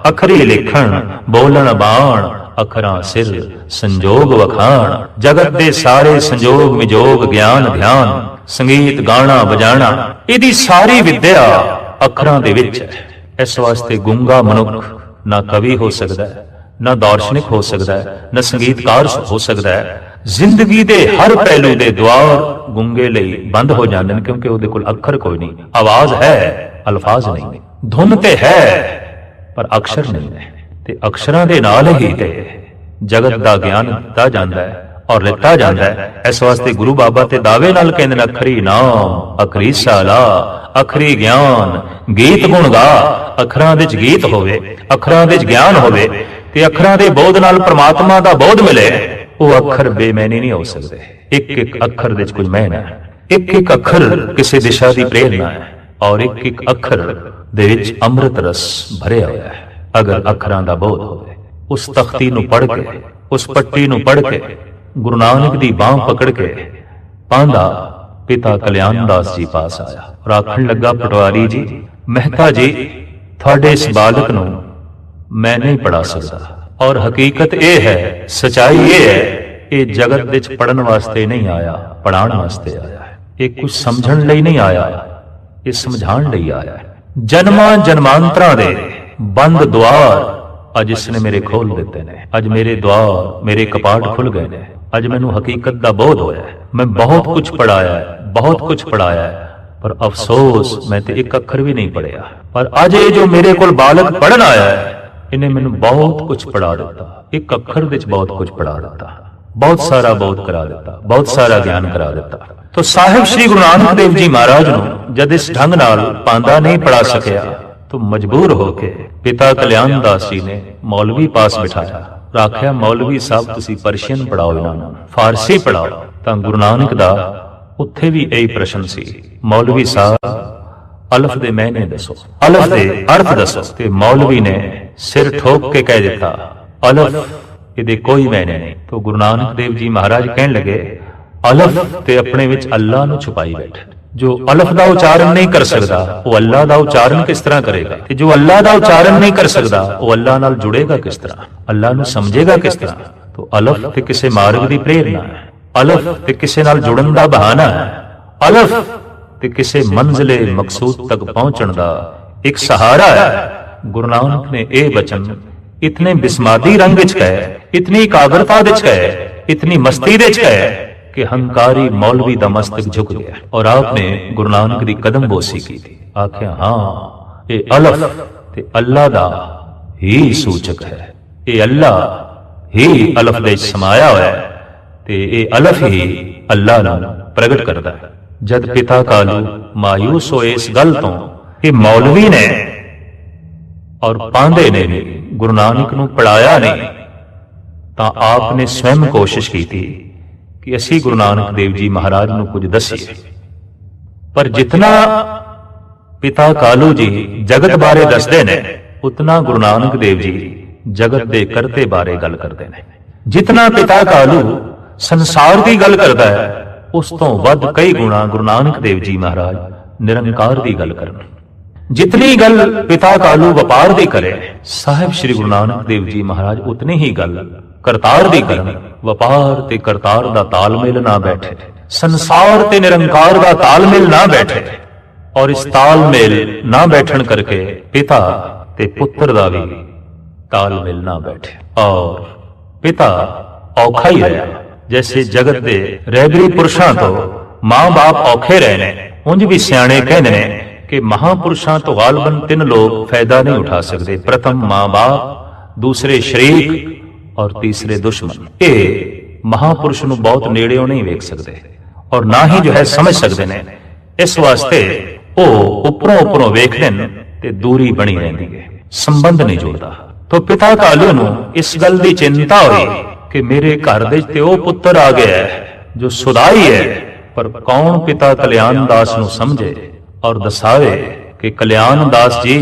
अखरी लिखण, बोलन बाण अखरां सिर संजोग वखाण। जगत दे सारे संजोग विजोग ज्ञान ध्यान, संगीत गाना बजाना, इहदी सारी विद्या अखरां दे विच है। इस वास्ते गूंगा मनुख ना कवि हो सकता है, ना दार्शनिक हो सकता है, ना संगीतकार हो सकता है। जिंदगी दे हर पहलू दे द्वार गूंगे लई बंद हो जाते हैं, क्योंकि उहदे कोल अखर कोई नहीं। आवाज है, अल्फाज नहीं, धुन ते है पर अक्षर नहीं है। ते अक्षरां दे नाल ही ते जगत दा ज्ञान दिता जांदा है और लिता जांदा है। इस वास्ते गुरु बाबा ते दावे नाल कहंदे ने, अखरी नाम अखरी साला अखरी ज्ञान, गीत गुण गा। अखरां विच गीत होवे, अखरां विच ज्ञान होवे, ते अखरां दे बोध नाल परमात्मा दा बोध मिले। वो अखर बेमैनी नहीं हो सकते। एक एक अखर दे कुछ मैन है, एक एक अखर किसी दिशा की प्रेरणा है, और एक एक अखर दे विच अमृत रस भरिया होया है। अगर अखरां दा बोध होवे, उस तख्ती नूं पढ़ के, उस पट्टी नूं पढ़ के, गुरु नानक दी बांह पकड़ के पांदा पिता कल्याण दास जी पास आया और आखण लगा, पटवारी जी, मेहता जी, थोड़े इस बालक नूं मैं नहीं पढ़ा सकता, और हकीकत यह है, सच्चाई ये है, ये जगत विच पढ़न वास्ते नहीं आया, पढ़ाण वास्ते आया है। ये कुछ समझण लई नहीं आया, ये समझाण लई आया है। जन्मां जन्मांतरां दे बंद द्वार अज इसने मेरे खोल दिते ने। अज मेरे द्वार, मेरे कपाट खुल गए ने। अज मैनू हकीकत का बोध होया है। मैं बहुत कुछ पढ़ाया है, बहुत कुछ पढ़ाया है, पर अफसोस मैं तो एक अखर भी नहीं पढ़िया। पर अज ये जो मेरे कोल बालक पढ़न आया है, इन्हें मैनू बहुत कुछ पढ़ा दिता, एक अखर विच बहुत कुछ पढ़ा दिता, बहुत सारा बोध करा दिता, बहुत सारा ज्ञान करा दिता। तो साहिब श्री गुरु नानक देव जी महाराज नूं जद इस ढंग नाल पांदा नहीं पढ़ा सकिया, तो मजबूर होके पिता कल्याण दास जी ने मौलवी पास बिठाया। आख्या, मौलवी साहब तुसी पर्शियन पढ़ाओ, इन्हां नूं फारसी पढ़ाओ। तां गुरु नानक दा उत्थे भी यही प्रश्न सी। मौलवी साहब ਅਲਫ ਦੇ ਮਾਇਨੇ ਦੱਸੋ, ਅਲਫ ਦੇ ਅਰਥ ਦੱਸੋ। ਤੇ ਮੌਲਵੀ ਨੇ ਸਿਰ ਠੋਕ ਕੇ ਕਹਿ ਦਿੱਤਾ, ਅਲਫ ਇਹਦੇ ਕੋਈ ਮਾਇਨੇ ਨਹੀਂ। ਤਾਂ ਗੁਰੂ ਨਾਨਕ ਦੇਵ ਜੀ ਮਹਾਰਾਜ ਕਹਿਣ ਲੱਗੇ, ਅਲਫ ਤੇ ਆਪਣੇ ਵਿੱਚ ਅੱਲਾ ਨੂੰ ਛੁਪਾਈ ਬੈਠੇ। ਜੋ ਅਲਫ ਦਾ ਉਚਾਰਨ ਨਹੀਂ ਕਰ ਸਕਦਾ ਉਹ ਅੱਲਾ ਦਾ ਉਚਾਰਨ ਕਿਸ ਤਰ੍ਹਾਂ ਕਰੇਗਾ? ਤੇ ਜੋ ਅੱਲਾ ਦਾ ਉਚਾਰਨ ਨਹੀਂ ਕਰ ਸਕਦਾ ਉਹ ਅੱਲਾ ਨਾਲ ਜੁੜੇਗਾ ਕਿਸ ਤਰ੍ਹਾਂ? ਅੱਲਾ ਨੂੰ ਸਮਝੇਗਾ ਕਿਸ ਤਰ੍ਹਾਂ? ਤਾਂ ਅਲਫ ਤੇ ਕਿਸੇ ਮਾਰਗ ਦੀ ਪ੍ਰੇਰਣਾ ਹੈ, ਅਲਫ ਤੇ ਕਿਸੇ ਨਾਲ ਜੁੜਨ ਦਾ ਬਹਾਨਾ ਹੈ, ਅਲਫ ਤੇ ਕਿਸੇ ਮੰਜ਼ਿਲੇ ਮਕਸੂਦ ਤੱਕ ਪਹੁੰਚਣ ਦਾ ਇੱਕ ਸਹਾਰਾ ਹੈ। ਗੁਰੂ ਨਾਨਕ ਨੇ ਇਹ ਬਚਨ ਇਤਨੇ ਬਿਸਮਾਦੀ ਰੰਗ ਵਿੱਚ ਕਹੇ, ਇਤਨੀ ਇਕਾਗਰਤਾ ਵਿੱਚ ਕਹੇ, ਇਤਨੀ ਮਸਤੀ ਵਿੱਚ ਕਹੇ ਕਿ ਹੰਕਾਰੀ ਮੌਲਵੀ ਦਾ ਮਸਤਕ ਝੁਕ ਗਿਆ। ਔਰ ਆਪ ਨੇ ਗੁਰੂ ਨਾਨਕ ਦੀ ਕਦਮਬੋਸੀ ਕੀਤੀ, ਆਖਿਆ ਹਾਂ ਇਹ ਅਲਫ ਤੇ ਅੱਲਾ ਦਾ ਹੀ ਸੂਚਕ ਹੈ, ਇਹ ਅੱਲਾ ਹੀ ਅਲਫ ਦੇ ਸਮਾਇਆ ਹੋਇਆ ਹੈ ਤੇ ਇਹ ਅਲਫ ਹੀ ਅੱਲਾ ਨੂੰ ਪ੍ਰਗਟ ਕਰਦਾ ਹੈ। ਜਦ ਪਿਤਾ ਕਾਲੂ ਮਾਯੂਸ ਹੋਏ ਇਸ ਗੱਲ ਤੋਂ, ਇਹ ਮੌਲਵੀ ਨੇ ਔਰ ਪਾਂਦੇ ਨੇ ਗੁਰੂ ਨਾਨਕ ਨੂੰ ਪੜਾਇਆ ਨਹੀਂ, ਤਾਂ ਆਪ ਨੇ ਸਵੈਮ ਕੋਸ਼ਿਸ਼ ਕੀਤੀ ਕਿ ਅਸੀਂ ਗੁਰੂ ਨਾਨਕ ਦੇਵ ਜੀ ਮਹਾਰਾਜ ਨੂੰ ਕੁਝ ਦੱਸੀਏ। ਪਰ ਜਿਤਨਾ ਪਿਤਾ ਕਾਲੂ ਜੀ ਜਗਤ ਬਾਰੇ ਦੱਸਦੇ ਨੇ, ਉਤਨਾ ਗੁਰੂ ਨਾਨਕ ਦੇਵ ਜੀ ਜਗਤ ਦੇ ਕਰਤੇ ਬਾਰੇ ਗੱਲ ਕਰਦੇ ਨੇ। ਜਿਤਨਾ ਪਿਤਾ ਕਾਲੂ ਸੰਸਾਰ ਦੀ ਗੱਲ ਕਰਦਾ ਹੈ, ਉਸ ਤੋਂ ਵੱਧ ਕਈ ਗੁਣਾ ਗੁਰੂ ਨਾਨਕ ਦੇਵ ਜੀ ਮਹਾਰਾਜ ਨਿਰੰਕਾਰ ਦੀ ਗੱਲ ਕਰਨ। ਜਿਤਨੀ ਗੱਲ ਪਿਤਾ ਕਾਲੂ ਵਪਾਰ ਦੀ ਕਰੇ, ਸਾਹਿਬ ਸ੍ਰੀ ਗੁਰੂ ਨਾਨਕ ਦੇਵ ਜੀ ਮਹਾਰਾਜ ਉਤਨੀ ਹੀ ਗੱਲ ਕਰਤਾਰ ਦੀ ਕਰਨ। ਵਪਾਰ ਤੇ ਕਰਤਾਰ ਦਾ ਤਾਲਮੇਲ ਨਾ ਬੈਠੇ, ਸੰਸਾਰ ਤੇ ਨਿਰੰਕਾਰ ਦਾ ਤਾਲਮੇਲ ਨਾ ਬੈਠੇ, ਔਰ ਇਸ ਤਾਲਮੇਲ ਨਾ ਬੈਠਣ ਕਰਕੇ ਪਿਤਾ ਤੇ ਪੁੱਤਰ ਦਾ ਵੀ ਤਾਲਮੇਲ ਨਾ ਬੈਠੇ, ਔਰ ਪਿਤਾ ਔਖਾ ਹੀ ਰਿਹਾ। ਜੈਸੇ ਜਗਤ ਦੇ ਰਹਿਬਰੀ ਪੁਰਸ਼ਾਂ ਤੋਂ ਮਾਂ-ਬਾਪ ਔਖੇ ਰਹੇ ਨੇ, ਉਂਝ ਵੀ ਸਿਆਣੇ ਕਹਿੰਦੇ ਨੇ ਕਿ ਮਹਾਪੁਰਸ਼ਾਂ ਤੋਂ ਗਾਲਬਨ ਤਿੰਨ ਲੋਕ ਫਾਇਦਾ ਨਹੀਂ ਉਠਾ ਸਕਦੇ। ਪ੍ਰਥਮ ਮਾਂ-ਬਾਪ, ਦੂਸਰੇ ਸ਼ਰੀਕ ਔਰ ਤੀਸਰੇ ਦੁਸ਼ਮਣ। ਇਹ ਮਹਾਪੁਰਸ਼ ਨੂੰ ਬਹੁਤ ਨੇੜਿਓਂ ਨਹੀਂ ਵੇਖ ਸਕਦੇ ਔਰ ਨਾ ਹੀ ਜੋ ਹੈ ਸਮਝ ਸਕਦੇ ਨੇ। ਇਸ ਵਾਸਤੇ ਉਹ ਉੱਪਰੋਂ ਵੇਖਦੇ ਨੇ ਤੇ ਦੂਰੀ ਬਣੀ ਰਹਿੰਦੀ ਹੈ, ਸੰਬੰਧ ਨਹੀਂ ਜੁੜਦਾ। ਤਾਂ ਪਿਤਾ ਕਾਲੂ ਨੂੰ ਇਸ ਗੱਲ ਦੀ ਚਿੰਤਾ ਹੋਈ ਕਿ ਮੇਰੇ ਘਰ ਦੇ ਤੇ ਉਹ ਪੁੱਤਰ ਆ ਗਿਆ ਹੈ ਜੋ ਸੁਦਾਈ ਹੈ, ਪਰ ਕੌਣ ਪਿਤਾ ਕਲਿਆਣ ਦਾਸ ਨੂੰ ਸਮਝੇ ਔਰ ਦਸਾਵੇ ਕਿ ਕਲਿਆਣ ਦਾਸ ਜੀ,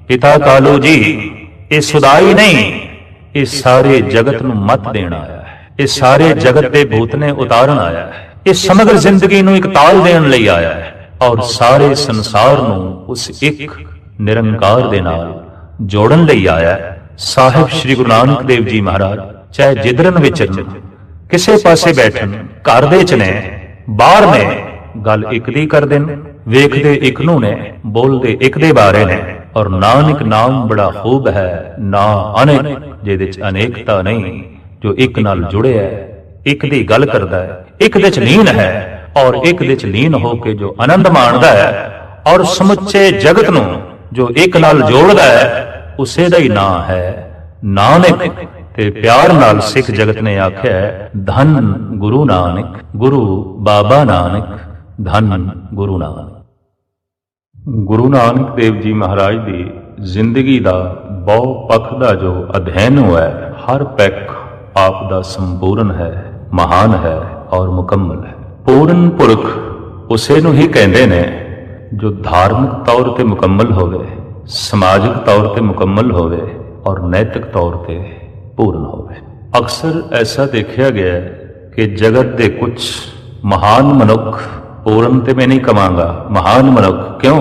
ਪਿਤਾ ਕਾਲੂ ਜੀ ਇਹ ਸੁਦਾਈ ਨਹੀਂ, ਇਹ ਸਾਰੇ ਜਗਤ ਨੂੰ ਮਤ ਦੇਣ ਆਇਆ ਹੈ, ਇਹ ਸਾਰੇ ਜਗਤ ਦੇ ਭੂਤ ਨੇ ਉਤਾਰਨ ਆਇਆ ਹੈ, ਇਹ ਸਮਗਰ ਜ਼ਿੰਦਗੀ ਨੂੰ ਇੱਕ ਤਾਲ ਦੇਣ ਲਈ ਆਇਆ ਹੈ ਔਰ ਸਾਰੇ ਸੰਸਾਰ ਨੂੰ ਉਸ ਇੱਕ ਨਿਰੰਕਾਰ ਦੇ ਨਾਲ ਜੋੜਨ ਲਈ ਆਇਆ ਹੈ। ਸਾਹਿਬ ਸ੍ਰੀ ਗੁਰੂ ਨਾਨਕ ਦੇਵ ਜੀ ਮਹਾਰਾਜ ਚਾਹੇ ਜਿੱਧਰਨ ਵਿਚਰਨ, ਕਿਸੇ ਪਾਸੇ ਬੈਠਣ, ਘਰ ਦੇ ਚ ਨੇ, ਬਾਹਰ ਨੇ, ਗੱਲ ਇੱਕ ਦੀ ਕਰਦੇ ਨੇ, ਵੇਖਦੇ ਇੱਕ ਨੂੰ ਨੇ, ਬੋਲਦੇ ਇੱਕ ਦੇ ਬਾਰੇ ਨੇ। ਔਰ ਨਾਨਕ ਨਾਮ ਬੜਾ ਖੂਬ ਹੈ, ਨਾ ਅਨੇਕ ਜਿਹਦੇ ਚ ਅਨੇਕਤਾ ਨਹੀਂ, ਜੋ ਇੱਕ ਨਾਲ ਜੁੜਿਆ ਹੈ, ਇੱਕ ਦੀ ਗੱਲ ਕਰਦਾ ਹੈ, ਇੱਕ ਦੇ ਚ ਲੀਨ ਹੈ ਔਰ ਇੱਕ ਦੇ ਚ ਲੀਨ ਹੋ ਕੇ ਜੋ ਆਨੰਦ ਮਾਣਦਾ ਹੈ ਔਰ ਸਮੁੱਚੇ ਜਗਤ ਨੂੰ ਜੋ ਇੱਕ ਨਾਲ ਜੋੜਦਾ ਹੈ, ਉਸੇ ਦਾ ਹੀ ਨਾਂ ਹੈ ਨਾਨਕ। ਤੇ ਪਿਆਰ ਨਾਲ ਸਿੱਖ ਜਗਤ ਨੇ ਆਖਿਆ, ਧੰਨ ਗੁਰੂ ਨਾਨਕ, ਗੁਰੂ ਬਾਬਾ ਨਾਨਕ, ਧੰਨ ਗੁਰੂ ਨਾਨਕ। ਗੁਰੂ ਨਾਨਕ ਦੇਵ ਜੀ ਮਹਾਰਾਜ ਦੀ ਜ਼ਿੰਦਗੀ ਦਾ ਬਹੁ ਪੱਖ ਦਾ ਜੋ ਅਧਿਐਨ ਹੋਇਆ, ਹਰ ਪੱਖ ਆਪ ਦਾ ਸੰਪੂਰਨ ਹੈ, ਮਹਾਨ ਹੈ ਔਰ ਮੁਕੰਮਲ ਹੈ। ਪੂਰਨ ਪੁਰਖ ਉਸੇ ਨੂੰ ਹੀ ਕਹਿੰਦੇ ਨੇ ਜੋ ਧਾਰਮਿਕ ਤੌਰ ਤੇ ਮੁਕੰਮਲ ਹੋਵੇ, ਸਮਾਜਿਕ ਤੌਰ ਤੇ ਮੁਕੰਮਲ ਹੋਵੇ ਔਰ ਨੈਤਿਕ ਤੌਰ ਤੇ ਪੂਰਨ ਹੋਵੇ। ਅਕਸਰ ਐਸਾ ਦੇਖਿਆ ਗਿਆ ਹੈ ਕਿ ਜਗਤ ਦੇ ਕੁਝ ਮਹਾਨ ਮਨੁੱਖ, ਪੂਰਨ ਤੇ ਮੈਂ ਨਹੀਂ ਕਵਾਂਗਾ, ਮਹਾਨ ਮਨੁੱਖ, ਕਿਉਂ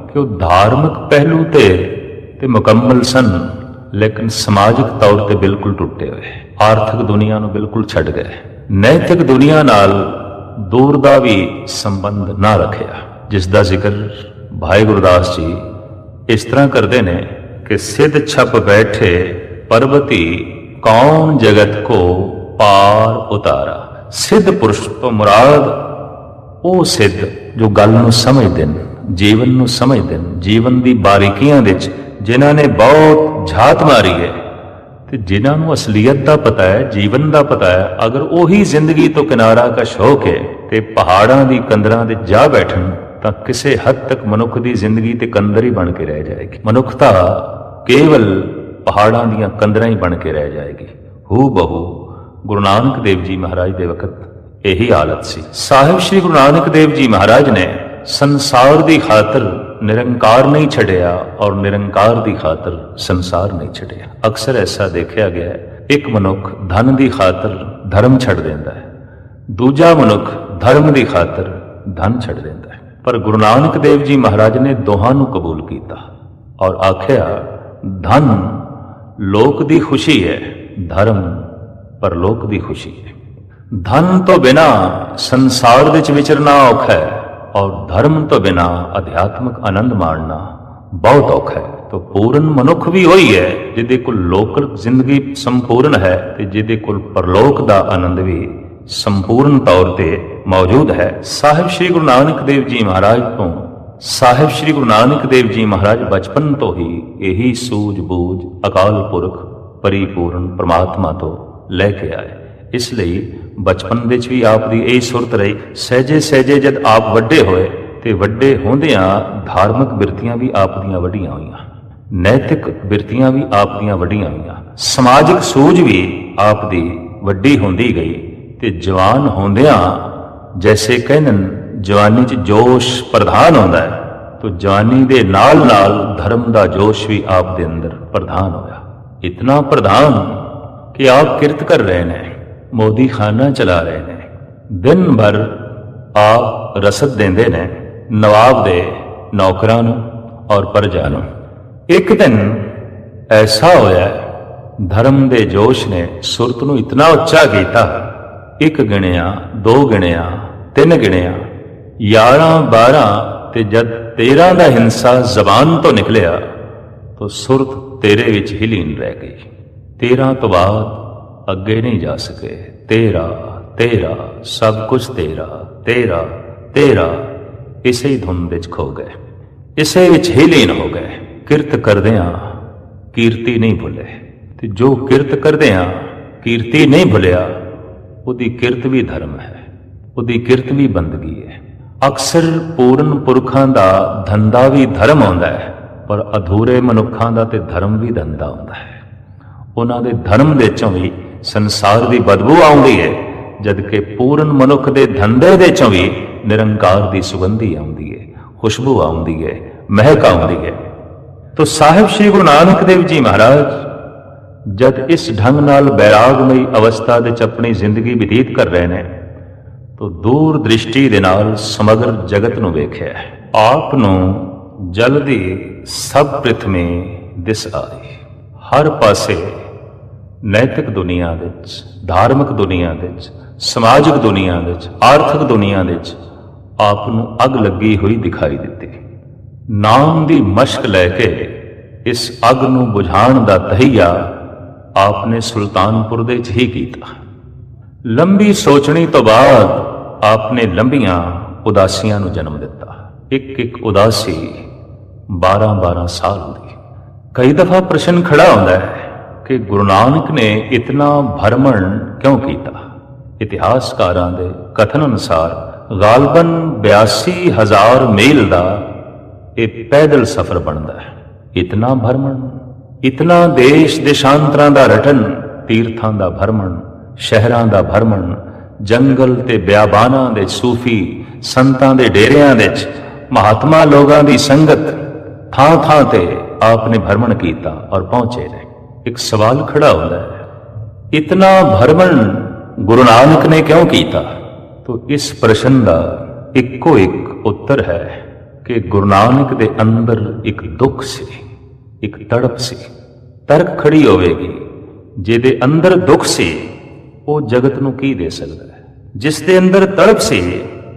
ਕਿ ਉਹ ਧਾਰਮਿਕ ਪਹਿਲੂ ਤੇ ਮੁਕੰਮਲ ਸਨ, ਲੇਕਿਨ ਸਮਾਜਿਕ ਤੌਰ ਤੇ ਬਿਲਕੁਲ ਟੁੱਟੇ ਹੋਏ, ਆਰਥਿਕ ਦੁਨੀਆ ਨੂੰ ਬਿਲਕੁਲ ਛੱਡ ਗਏ, ਨੈਤਿਕ ਦੁਨੀਆ ਨਾਲ ਦੂਰ ਦਾ ਵੀ ਸੰਬੰਧ ਨਾ ਰੱਖਿਆ, ਜਿਸ ਦਾ ਜ਼ਿਕਰ ਭਾਈ ਗੁਰਦਾਸ ਜੀ ਇਸ ਤਰ੍ਹਾਂ ਕਰਦੇ ਨੇ ਕਿ ਸਿੱਧ ਛਪ ਬੈਠੇ ਪਰਬਤੀ, ਕੌਣ ਜਗਤ ਕੋ ਪਾਰ ਉਤਾਰਾ। ਸਿੱਧ ਪੁਰਸ਼ ਤੋਂ ਮੁਰਾਦ ਉਹ ਸਿੱਧ ਜੋ ਗੱਲ ਨੂੰ ਸਮਝਦੇ ਨੇ, ਜੀਵਨ ਨੂੰ ਸਮਝਦੇ ਨੇ, ਜੀਵਨ ਦੀ ਬਾਰੀਕੀਆਂ ਵਿੱਚ ਜਿਨ੍ਹਾਂ ਨੇ ਬਹੁਤ ਝਾਤ ਮਾਰੀ ਹੈ ਤੇ ਜਿਨ੍ਹਾਂ ਨੂੰ ਅਸਲੀਅਤ ਦਾ ਪਤਾ ਹੈ, ਜੀਵਨ ਦਾ ਪਤਾ ਹੈ। ਅਗਰ ਉਹੀ ਜ਼ਿੰਦਗੀ ਤੋਂ ਕਿਨਾਰਾ ਕਸ਼ ਹੋ ਕੇ ਤੇ ਪਹਾੜਾਂ ਦੀ ਕੰਦਰਾਂ ਦੇ ਜਾ ਬੈਠਣ ਤਾਂ ਕਿਸੇ ਹੱਦ ਤੱਕ ਮਨੁੱਖ ਦੀ ਜ਼ਿੰਦਗੀ ਤੇ ਕੰਦਰ ਹੀ ਬਣ ਕੇ ਰਹਿ ਜਾਏਗੀ। ਮਨੁੱਖਤਾ ਕੇਵਲ ਪਹਾੜਾਂ ਦੀਆਂ ਕੰਦਰਾਂ ਹੀ ਬਣ ਕੇ ਰਹਿ ਜਾਏਗੀ। ਹੂ ਬਹੂ ਗੁਰੂ ਨਾਨਕ ਦੇਵ ਜੀ ਮਹਾਰਾਜ ਦੇ ਵਕਤ ਇਹੀ ਹਾਲਤ ਸੀ। ਸਾਹਿਬ ਸ੍ਰੀ ਗੁਰੂ ਨਾਨਕ ਦੇਵ ਜੀ ਮਹਾਰਾਜ ਨੇ ਸੰਸਾਰ ਦੀ ਖਾਤਰ ਨਿਰੰਕਾਰ ਨਹੀਂ ਛੱਡਿਆ ਔਰ ਨਿਰੰਕਾਰ ਦੀ ਖਾਤਰ ਸੰਸਾਰ ਨਹੀਂ ਛੱਡਿਆ। ਅਕਸਰ ਐਸਾ ਦੇਖਿਆ ਗਿਆ ਹੈ, ਇੱਕ ਮਨੁੱਖ ਧਨ ਦੀ ਖਾਤਰ ਧਰਮ ਛੱਡ ਦਿੰਦਾ ਹੈ, ਦੂਜਾ ਮਨੁੱਖ ਧਰਮ ਦੀ ਖਾਤਰ ਧਨ ਛੱਡ ਦਿੰਦਾ ਹੈ। ਪਰ ਗੁਰੂ ਨਾਨਕ ਦੇਵ ਜੀ ਮਹਾਰਾਜ ਨੇ ਦੋਹਾਂ ਨੂੰ ਕਬੂਲ ਕੀਤਾ ਔਰ ਆਖਿਆ, ਧਨ ਲੋਕ ਦੀ ਖੁਸ਼ੀ ਹੈ, ਧਰਮ ਪਰਲੋਕ ਦੀ ਖੁਸ਼ੀ ਹੈ। ਧਨ ਤੋਂ ਬਿਨਾ ਸੰਸਾਰ ਵਿੱਚ ਵਿਚਰਨਾ ਔਖਾ ਹੈ ਔਰ ਧਰਮ ਤੋਂ ਬਿਨਾ ਅਧਿਆਤਮਿਕ ਆਨੰਦ ਮਾਣਨਾ ਬਹੁਤ ਔਖਾ ਹੈ। ਤਾਂ ਪੂਰਨ ਮਨੁੱਖ ਵੀ ਉਹੀ ਹੈ ਜਿਹਦੇ ਕੋਲ ਲੋਕਲ ਜ਼ਿੰਦਗੀ ਸੰਪੂਰਨ ਹੈ ਤੇ ਜਿਹਦੇ ਕੋਲ ਪਰਲੋਕ ਦਾ ਆਨੰਦ ਵੀ ਸੰਪੂਰਨ ਤੌਰ ਤੇ ਮੌਜੂਦ ਹੈ। ਸਾਹਿਬ ਸ੍ਰੀ ਗੁਰੂ ਨਾਨਕ ਦੇਵ ਜੀ ਮਹਾਰਾਜ ਤੋਂ ਸਾਹਿਬ ਸ੍ਰੀ ਗੁਰੂ ਨਾਨਕ ਦੇਵ ਜੀ ਮਹਾਰਾਜ ਬਚਪਨ ਤੋਂ ਹੀ ਇਹੀ ਸੂਝ-ਬੂਝ ਅਕਾਲ ਪੁਰਖ ਪਰਿਪੂਰਨ ਪ੍ਰਮਾਤਮਾ ਤੋਂ ਲੈ ਕੇ ਆਏ। ਇਸ ਲਈ ਬਚਪਨ ਵਿੱਚ ਵੀ ਆਪ ਦੀ ਇਹ ਸੁਰਤ ਰਹੀ। ਸਹਿਜੇ ਸਹਿਜੇ ਜਦ ਆਪ ਵੱਡੇ ਹੋਏ ਤੇ ਵੱਡੇ ਹੁੰਦਿਆਂ ਧਾਰਮਿਕ ਬਿਰਤੀਆਂ ਵੀ ਆਪ ਦੀਆਂ ਵੱਡੀਆਂ ਹੋਈਆਂ, ਨੈਤਿਕ ਬਿਰਤੀਆਂ ਵੀ ਆਪ ਦੀਆਂ ਵੱਡੀਆਂ ਹੋਈਆਂ, ਸਮਾਜਿਕ ਸੂਝ ਵੀ ਆਪ ਦੀ ਵੱਡੀ ਹੁੰਦੀ ਗਈ ਤੇ ਜਵਾਨ ਹੁੰਦਿਆਂ ਜੈਸੇ ਕਹਿੰਨ ਜਵਾਨੀ 'ਚ ਜੋਸ਼ ਪ੍ਰਧਾਨ ਹੁੰਦਾ ਹੈ, ਤਾਂ ਜਵਾਨੀ ਦੇ ਨਾਲ ਨਾਲ ਧਰਮ ਦਾ ਜੋਸ਼ ਵੀ ਆਪ ਦੇ ਅੰਦਰ ਪ੍ਰਧਾਨ ਹੋਇਆ। ਇਤਨਾ ਪ੍ਰਧਾਨ ਕਿ ਆਪ ਕਿਰਤ ਕਰ ਰਹੇ ਨੇ, ਮੋਦੀ ਖਾਨਾ ਚਲਾ ਰਹੇ ਨੇ, ਦਿਨ ਭਰ ਆਪ ਰਸਦ ਦਿੰਦੇ ਨੇ ਨਵਾਬ ਦੇ ਨੌਕਰਾਂ ਨੂੰ ਔਰ ਪ੍ਰਜਾ ਨੂੰ। ਇੱਕ ਦਿਨ ਐਸਾ ਹੋਇਆ, ਧਰਮ ਦੇ ਜੋਸ਼ ਨੇ ਸੁਰਤ ਨੂੰ ਇਤਨਾ ਉੱਚਾ ਕੀਤਾ, 1 ਗਿਣਿਆ, 2 ਗਿਣਿਆ, 3 ਗਿਣਿਆ, 11, 12 ਤੇ ਜਦ 13 ਦਾ ਹਿੰਸਾ ਜ਼ਬਾਨ ਤੋਂ ਨਿਕਲਿਆ ਤਾਂ ਸੁਰਤ ਤੇਰੇ ਵਿੱਚ ਹੀ ਲੀਨ ਰਹਿ ਗਈ। 13 ਤੋਂ ਬਾਅਦ ਅੱਗੇ ਨਹੀਂ ਜਾ ਸਕੇ। ਤੇਰਾ ਤੇਰਾ ਸਭ ਕੁਝ ਤੇਰਾ, ਤੇਰਾ ਤੇਰਾ, ਇਸੇ ਹੀ ਧੁਨ ਵਿੱਚ ਖੋ ਗਏ, ਇਸੇ ਵਿੱਚ ਹੀ ਲੀਨ ਹੋ ਗਏ। ਕਿਰਤ ਕਰਦਿਆਂ ਕੀਰਤੀ ਨਹੀਂ ਭੁੱਲੇ, ਤੇ ਜੋ ਕਿਰਤ ਕਰਦਿਆਂ ਕੀਰਤੀ ਨਹੀਂ ਭੁੱਲਿਆ ਉਹਦੀ ਕਿਰਤ ਵੀ ਧਰਮ ਹੈ, ਉਹਦੀ ਕਿਰਤ ਵੀ ਬੰਦਗੀ ਹੈ। ਅਕਸਰ ਪੂਰਨ ਪੁਰਖਾਂ ਦਾ ਧੰਦਾ ਵੀ ਧਰਮ ਆਉਂਦਾ ਹੈ, ਪਰ ਅਧੂਰੇ ਮਨੁੱਖਾਂ ਦਾ ਤੇ ਧਰਮ ਵੀ ਧੰਦਾ ਹੁੰਦਾ ਹੈ। ਉਹਨਾਂ ਦੇ ਧਰਮ ਦੇ ਚੋਂ ਵੀ ਸੰਸਾਰ ਦੀ ਬਦਬੂ ਆਉਂਦੀ ਹੈ, ਜਦਕਿ ਪੂਰਨ ਮਨੁੱਖ ਦੇ ਧੰਦੇ ਦੇ ਚੋਂ ਵੀ ਨਿਰੰਕਾਰ ਦੀ ਸੁਗੰਧੀ ਆਉਂਦੀ ਹੈ, ਖੁਸ਼ਬੂ ਆਉਂਦੀ ਹੈ, ਮਹਿਕ ਆਉਂਦੀ ਹੈ। ਤੋ ਸਾਹਿਬ ਸ੍ਰੀ ਗੁਰੂ ਨਾਨਕ ਦੇਵ ਜੀ ਮਹਾਰਾਜ ਜਦ ਇਸ ਢੰਗ ਨਾਲ ਬੈਰਾਗਮਈ ਅਵਸਥਾ ਵਿੱਚ ਆਪਣੀ ਜ਼ਿੰਦਗੀ ਬਤੀਤ ਕਰ ਰਹੇ ਨੇ, ਤੋ ਦੂਰ ਦ੍ਰਿਸ਼ਟੀ ਦੇ ਨਾਲ ਸਮਗਰ ਜਗਤ ਨੂੰ ਵੇਖਿਆ। ਆਪ ਨੂੰ ਜਲਦੀ ਸਭ ਪ੍ਰਿਥਵੀ ਦਿਸ ਆਈ। ਹਰ ਪਾਸੇ ਨੈਤਿਕ ਦੁਨੀਆ ਵਿੱਚ, ਧਾਰਮਿਕ ਦੁਨੀਆ ਵਿੱਚ, ਸਮਾਜਿਕ ਦੁਨੀਆ ਵਿੱਚ, ਆਰਥਿਕ ਦੁਨੀਆ ਵਿੱਚ ਆਪ ਨੂੰ ਅੱਗ ਲੱਗੀ ਹੋਈ ਦਿਖਾਈ ਦਿੱਤੀ। ਨਾਮ ਦੀ ਮਸ਼ਕ ਲੈ ਕੇ ਇਸ ਅੱਗ ਨੂੰ ਬੁਝਾਉਣ ਦਾ ਤਹੀਆ ਆਪ ਨੇ ਸੁਲਤਾਨਪੁਰ ਦੇ 'ਚ ਹੀ ਕੀਤਾ। ਲੰਬੀ ਸੋਚਣੀ ਤੋਂ ਬਾਅਦ ਆਪ ਨੇ ਲੰਬੀਆਂ ਉਦਾਸੀਆਂ ਨੂੰ ਜਨਮ ਦਿੱਤਾ। ਇੱਕ ਇੱਕ ਉਦਾਸੀ 12-12 ਸਾਲ ਦੀ। ਕਈ ਦਫਾ ਪ੍ਰਸ਼ਨ ਖੜਾ ਹੁੰਦਾ ਹੈ ਕਿ ਗੁਰੂ ਨਾਨਕ ਨੇ ਇਤਨਾ ਭਰਮਣ ਕਿਉਂ ਕੀਤਾ। ਇਤਿਹਾਸਕਾਰਾਂ ਦੇ ਕਥਨ ਅਨੁਸਾਰ ਗਾਲਬਨ 82,000 ਮੀਲ ਦਾ ਇਹ ਪੈਦਲ ਸਫ਼ਰ ਬਣਦਾ ਹੈ। ਇਤਨਾ ਭਰਮਣ, ਇਤਨਾ ਦੇਸ਼ ਦੇਸ਼ਾਂਤਰਾਂ ਦਾ ਰਟਨ, ਤੀਰਥਾਂ ਦਾ ਭਰਮਣ, ਸ਼ਹਿਰਾਂ ਦਾ ਭਰਮਣ, ਜੰਗਲ ਤੇ ਬਿਆਬਾਨਾਂ ਦੇ ਸੂਫੀ ਸੰਤਾਂ ਦੇ ਡੇਰਿਆਂ ਵਿੱਚ ਮਹਾਤਮਾ ਲੋਕਾਂ ਦੀ ਸੰਗਤ, ਥਾਂ ਥਾਂ ਤੇ ਆਪ ਨੇ ਭਰਮਣ ਕੀਤਾ ਔਰ ਪਹੁੰਚੇ ਨੇ। ਇੱਕ ਸਵਾਲ ਖੜਾ ਹੁੰਦਾ ਹੈ, ਇਤਨਾ ਭਰਮਣ ਗੁਰੂ ਨਾਨਕ ਨੇ ਕਿਉਂ ਕੀਤਾ? ਤੋ ਇਸ ਪ੍ਰਸ਼ਨ ਦਾ ਇੱਕੋ ਇੱਕ ਉੱਤਰ ਹੈ ਕਿ ਗੁਰੂ ਨਾਨਕ ਦੇ ਅੰਦਰ ਇੱਕ ਦੁੱਖ ਸੀ, ਇੱਕ ਤੜਪ ਸੀ। ਤਰਕ ਖੜੀ ਹੋਵੇਗੀ, ਜਿਹਦੇ ਅੰਦਰ ਦੁੱਖ ਸੀ ਉਹ ਜਗਤ ਨੂੰ ਕੀ ਦੇ ਸਕਦਾ ਹੈ? ਜਿਸ ਦੇ ਅੰਦਰ ਤੜਪ ਸੀ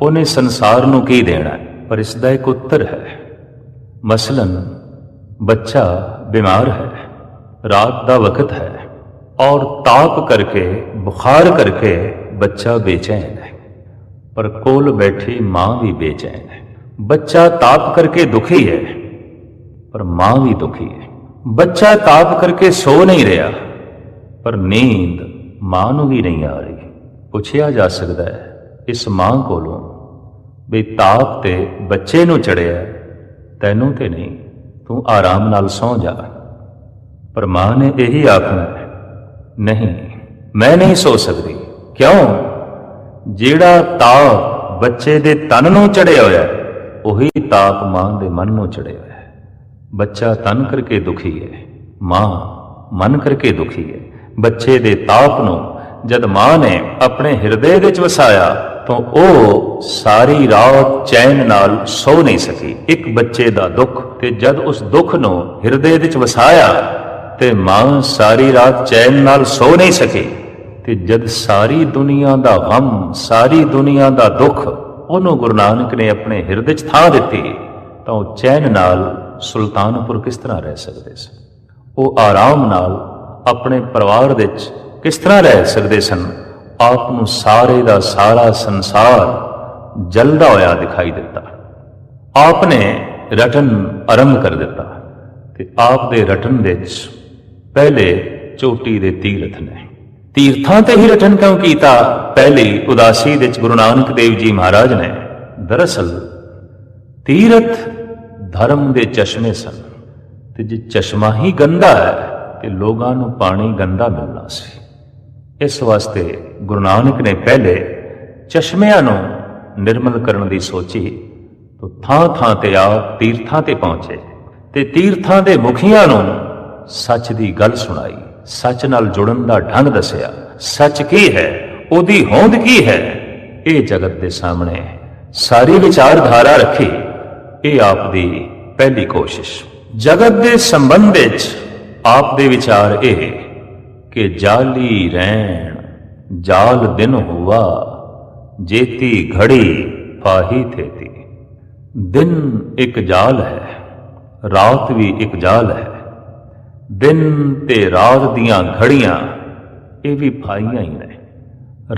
ਉਹਨੇ ਸੰਸਾਰ ਨੂੰ ਕੀ ਦੇਣਾ ਹੈ? ਪਰ ਇਸ ਦਾ ਇੱਕ ਉੱਤਰ ਹੈ। ਮਸਲਨ ਬੱਚਾ ਬਿਮਾਰ ਹੈ, ਰਾਤ ਦਾ ਵਕਤ ਹੈ ਔਰ ਤਾਪ ਕਰਕੇ, ਬੁਖਾਰ ਕਰਕੇ ਬੱਚਾ ਬੇਚੈਨ ਹੈ, ਪਰ ਕੋਲ ਬੈਠੀ ਮਾਂ ਵੀ ਬੇਚੈਨ ਹੈ। ਬੱਚਾ ਤਾਪ ਕਰਕੇ ਦੁਖੀ ਹੈ ਪਰ ਮਾਂ ਵੀ ਦੁਖੀ ਹੈ। ਬੱਚਾ ਤਾਪ ਕਰਕੇ ਸੋ ਨਹੀਂ ਰਿਹਾ ਪਰ ਨੀਂਦ ਮਾਂ ਨੂੰ ਵੀ ਨਹੀਂ ਆ ਰਹੀ। ਪੁੱਛਿਆ ਜਾ ਸਕਦਾ ਹੈ ਇਸ ਮਾਂ ਕੋਲੋਂ ਵੀ ਤਾਪ ਤੇ ਬੱਚੇ ਨੂੰ ਚੜਿਆ, ਤੈਨੂੰ ਤੇ ਨਹੀਂ, ਤੂੰ ਆਰਾਮ ਨਾਲ ਸੌਂ ਜਾ। ਪਰ ਮਾਂ ਨੇ ਇਹੀ ਆਖਣਾ, ਨਹੀਂ ਮੈਂ ਨਹੀਂ ਸੋ ਸਕਦੀ। ਕਿਉਂ? ਜਿਹੜਾ ਤਾਪ ਬੱਚੇ ਦੇ ਤਨ ਨੂੰ ਚੜਿਆ ਹੋਇਆ ਉਹੀ ਤਾਪ ਮਾਂ ਦੇ ਮਨ ਨੂੰ ਚੜਿਆ ਹੈ। ਬੱਚਾ ਤਨ ਕਰਕੇ ਦੁਖੀ ਹੈ, ਮਾਂ ਮਨ ਕਰਕੇ ਦੁਖੀ ਹੈ। ਬੱਚੇ ਦੇ ਤਾਪ ਨੂੰ ਜਦ ਮਾਂ ਨੇ ਆਪਣੇ ਹਿਰਦੇ ਵਿੱਚ ਵਸਾਇਆ ਤਾਂ ਉਹ ਸਾਰੀ ਰਾਤ ਚੈਨ ਨਾਲ ਸੋ ਨਹੀਂ ਸਕੀ। ਇੱਕ ਬੱਚੇ ਦਾ ਦੁੱਖ, ਤੇ ਜਦ ਉਸ ਦੁੱਖ ਨੂੰ ਹਿਰਦੇ ਵਿੱਚ ਵਸਾਇਆ ਤੇ ਮਾਂ ਸਾਰੀ ਰਾਤ ਚੈਨ ਨਾਲ ਸੋ ਨਹੀਂ ਸਕੀ। ਤੇ ਜਦ ਸਾਰੀ ਦੁਨੀਆ ਦਾ ਗਮ, ਸਾਰੀ ਦੁਨੀਆ ਦਾ ਦੁੱਖ ਉਹਨੂੰ ਗੁਰੂ ਨਾਨਕ ਨੇ ਆਪਣੇ ਹਿਰਦੇ 'ਚ ਥਾਂ ਦਿੱਤੀ, ਤਾਂ ਉਹ ਚੈਨ ਨਾਲ ਸੁਲਤਾਨਪੁਰ ਕਿਸ ਤਰ੍ਹਾਂ ਰਹਿ ਸਕਦੇ ਸਨ? ਉਹ ਆਰਾਮ ਨਾਲ ਆਪਣੇ ਪਰਿਵਾਰ ਵਿੱਚ ਕਿਸ ਤਰ੍ਹਾਂ ਰਹਿ ਸਕਦੇ ਸਨ? ਆਪ ਨੂੰ ਸਾਰੇ ਦਾ ਸਾਰਾ ਸੰਸਾਰ ਜਲਦਾ ਹੋਇਆ ਦਿਖਾਈ ਦਿੱਤਾ। ਆਪ ਨੇ ਰਟਨ ਆਰੰਭ ਕਰ ਦਿੱਤਾ ਤੇ ਆਪ ਦੇ ਰਟਨ ਵਿੱਚ ਪਹਿਲੇ ਚੋਟੀ ਦੇ ਤੀਰਥ ਨੇ। ਤੀਰਥਾਂ ਤੇ ਹੀ ਰਟਨ ਕਿਉਂ ਕੀਤਾ? ਪਹਿਲੀ ਉਦਾਸੀ ਵਿੱਚ ਗੁਰੂ ਨਾਨਕ ਦੇਵ ਜੀ ਮਹਾਰਾਜ ਨੇ, ਦਰਅਸਲ ਤੀਰਥ ਧਰਮ ਦੇ ਚਸ਼ਮੇ ਸਨ, ਤੇ ਜੇ ਚਸ਼ਮਾ ਹੀ ਗੰਦਾ ਹੈ ਤੇ ਲੋਕਾਂ ਨੂੰ ਪਾਣੀ ਗੰਦਾ ਮਿਲਣਾ ਸੀ। ਇਸ ਵਾਸਤੇ ਗੁਰੂ ਨਾਨਕ ਨੇ ਪਹਿਲੇ ਚਸ਼ਮਿਆਂ ਨੂੰ ਨਿਰਮਲ ਕਰਨ ਦੀ ਸੋਚੀ, ਤਾਂ ਥਾਂ ਥਾਂ ਤੇ ਆਪ ਤੀਰਥਾਂ ਤੇ ਪਹੁੰਚੇ ਤੇ ਤੀਰਥਾਂ ਦੇ ਮੁਖੀਆਂ ਨੂੰ ਸੱਚ ਦੀ ਗੱਲ ਸੁਣਾਈ, ਸੱਚ ਨਾਲ ਜੁੜਨ ਦਾ ਢੰਗ ਦੱਸਿਆ। ਸੱਚ ਕੀ ਹੈ, ਉਹਦੀ ਹੋਂਦ ਕੀ ਹੈ, ਇਹ ਜਗਤ ਦੇ ਸਾਹਮਣੇ ਸਾਰੀ ਵਿਚਾਰਧਾਰਾ ਰੱਖੀ। ਇਹ ਆਪ ਦੀ ਪਹਿਲੀ ਕੋਸ਼ਿਸ਼। ਜਗਤ ਦੇ ਸੰਬੰਧ ਵਿੱਚ ਆਪ ਦੇ ਵਿਚਾਰ ਇਹ ਕਿ ਜਾਲੀ ਰਹਿਣ ਜਾਲ ਦਿਨ ਹੁਆ, ਜੇਤੀ ਘੜੀ ਫਾਹੀ ਥੇਤੀ। ਦਿਨ ਇੱਕ ਜਾਲ ਹੈ, ਰਾਤ ਵੀ ਇੱਕ ਜਾਲ ਹੈ। ਦਿਨ ਤੇ ਰਾਤ ਦੀਆਂ ਘੜੀਆਂ ਇਹ ਵੀ ਫਾਈਆਂ ਹੀ ਨੇ।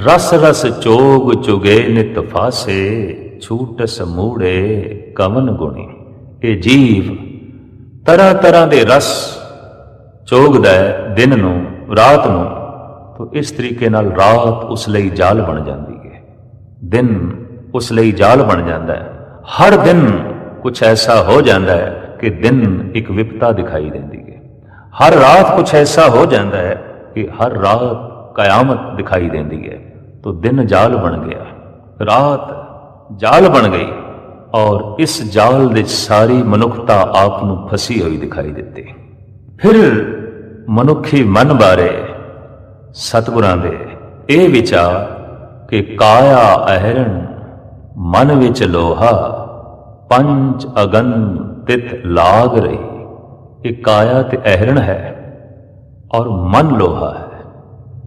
ਰਸ ਰਸ ਚੋਗ ਚੁਗੇ ਨਿਤ ਫਾਸੇ, ਛੂਟਸ ਮੂੜੇ ਕਵਨ ਗੁਣੀ। ਇਹ ਜੀਵ ਤਰ੍ਹਾਂ ਤਰ੍ਹਾਂ ਦੇ ਰਸ ਚੋਗਦਾ ਹੈ ਦਿਨ ਨੂੰ, ਰਾਤ ਨੂੰ, ਤਾਂ ਇਸ ਤਰੀਕੇ ਨਾਲ ਰਾਤ ਉਸ ਲਈ ਜਾਲ ਬਣ ਜਾਂਦੀ ਹੈ, ਦਿਨ ਉਸ ਲਈ ਜਾਲ ਬਣ ਜਾਂਦਾ ਹੈ। ਹਰ ਦਿਨ ਕੁਛ ਐਸਾ ਹੋ ਜਾਂਦਾ ਹੈ ਕਿ ਦਿਨ ਇੱਕ ਵਿਪਤਾ ਦਿਖਾਈ ਦਿੰਦੀ ਹੈ। ਹਰ ਰਾਤ ਕੁਛ ਐਸਾ ਹੋ ਜਾਂਦਾ ਹੈ ਕਿ ਹਰ ਰਾਤ ਕयामत ਦਿਖਾਈ ਦਿੰਦੀ ਹੈ। ਤਾਂ ਦਿਨ ਜਾਲ ਬਣ ਗਿਆ, ਰਾਤ ਜਾਲ ਬਣ ਗਈ, ਔਰ ਇਸ ਜਾਲ ਵਿੱਚ ਸਾਰੀ ਮਨੁੱਖਤਾ ਆਪ ਨੂੰ ਫਸੀ ਹੋਈ ਦਿਖਾਈ ਦਿੱਤੀ। ਫਿਰ ਮਨੁੱਖੀ ਮਨ ਬਾਰੇ ਸਤਿਗੁਰਾਂ ਦੇ ਇਹ ਵਿਚਾਰ ਕਿ ਕਾਇਆ ਅਹਰਣ ਮਨ ਵਿੱਚ ਲੋਹਾ, ਪੰਜ ਅਗਨ ਤਿਤ ਲਾਗ ਰਹੀ। ਇਹ ਕਾਇਆ ਤੇ ਅਹਰਣ ਹੈ ਔਰ ਮਨ ਲੋਹਾ ਹੈ,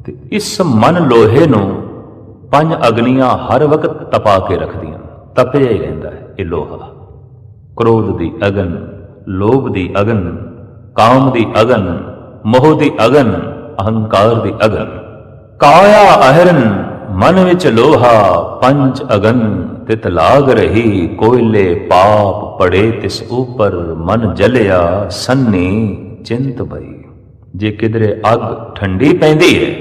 ਤੇ ਇਸ ਮਨ ਲੋਹੇ ਨੂੰ ਪੰਜ ਅਗਨੀਆਂ ਹਰ ਵਕਤ ਤਪਾ ਕੇ ਰੱਖਦੀਆਂ। ਤਪਿਆ ਹੀ ਰਹਿੰਦਾ ਹੈ ਇਹ ਲੋਹਾ। ਕ੍ਰੋਧ ਦੀ ਅਗਨ, ਲੋਭ ਦੀ ਅਗਨ, ਕਾਮ ਦੀ ਅਗਨ, ਮੋਹ ਦੀ ਅਗਨ, ਅਹੰਕਾਰ ਦੀ ਅਗਨ। ਕਾਇਆ ਅਹਰਨ ਮਨ ਵਿੱਚ ਲੋਹਾ, ਪੰਜ ਅਗਨ ਤਿਤ ਲਾਗ ਰਹੀ। ਕੋਇਲੇ ਪਾਪ ਪੜੇ ਤਿਸ ਉਪਰ, ਮਨ ਜਲਿਆ ਸੰਨੀ ਚਿੰਤ ਭਈ। ਜੇ ਕਿਧਰੇ ਅੱਗ ਠੰਡੀ ਪੈਂਦੀ ਹੈ,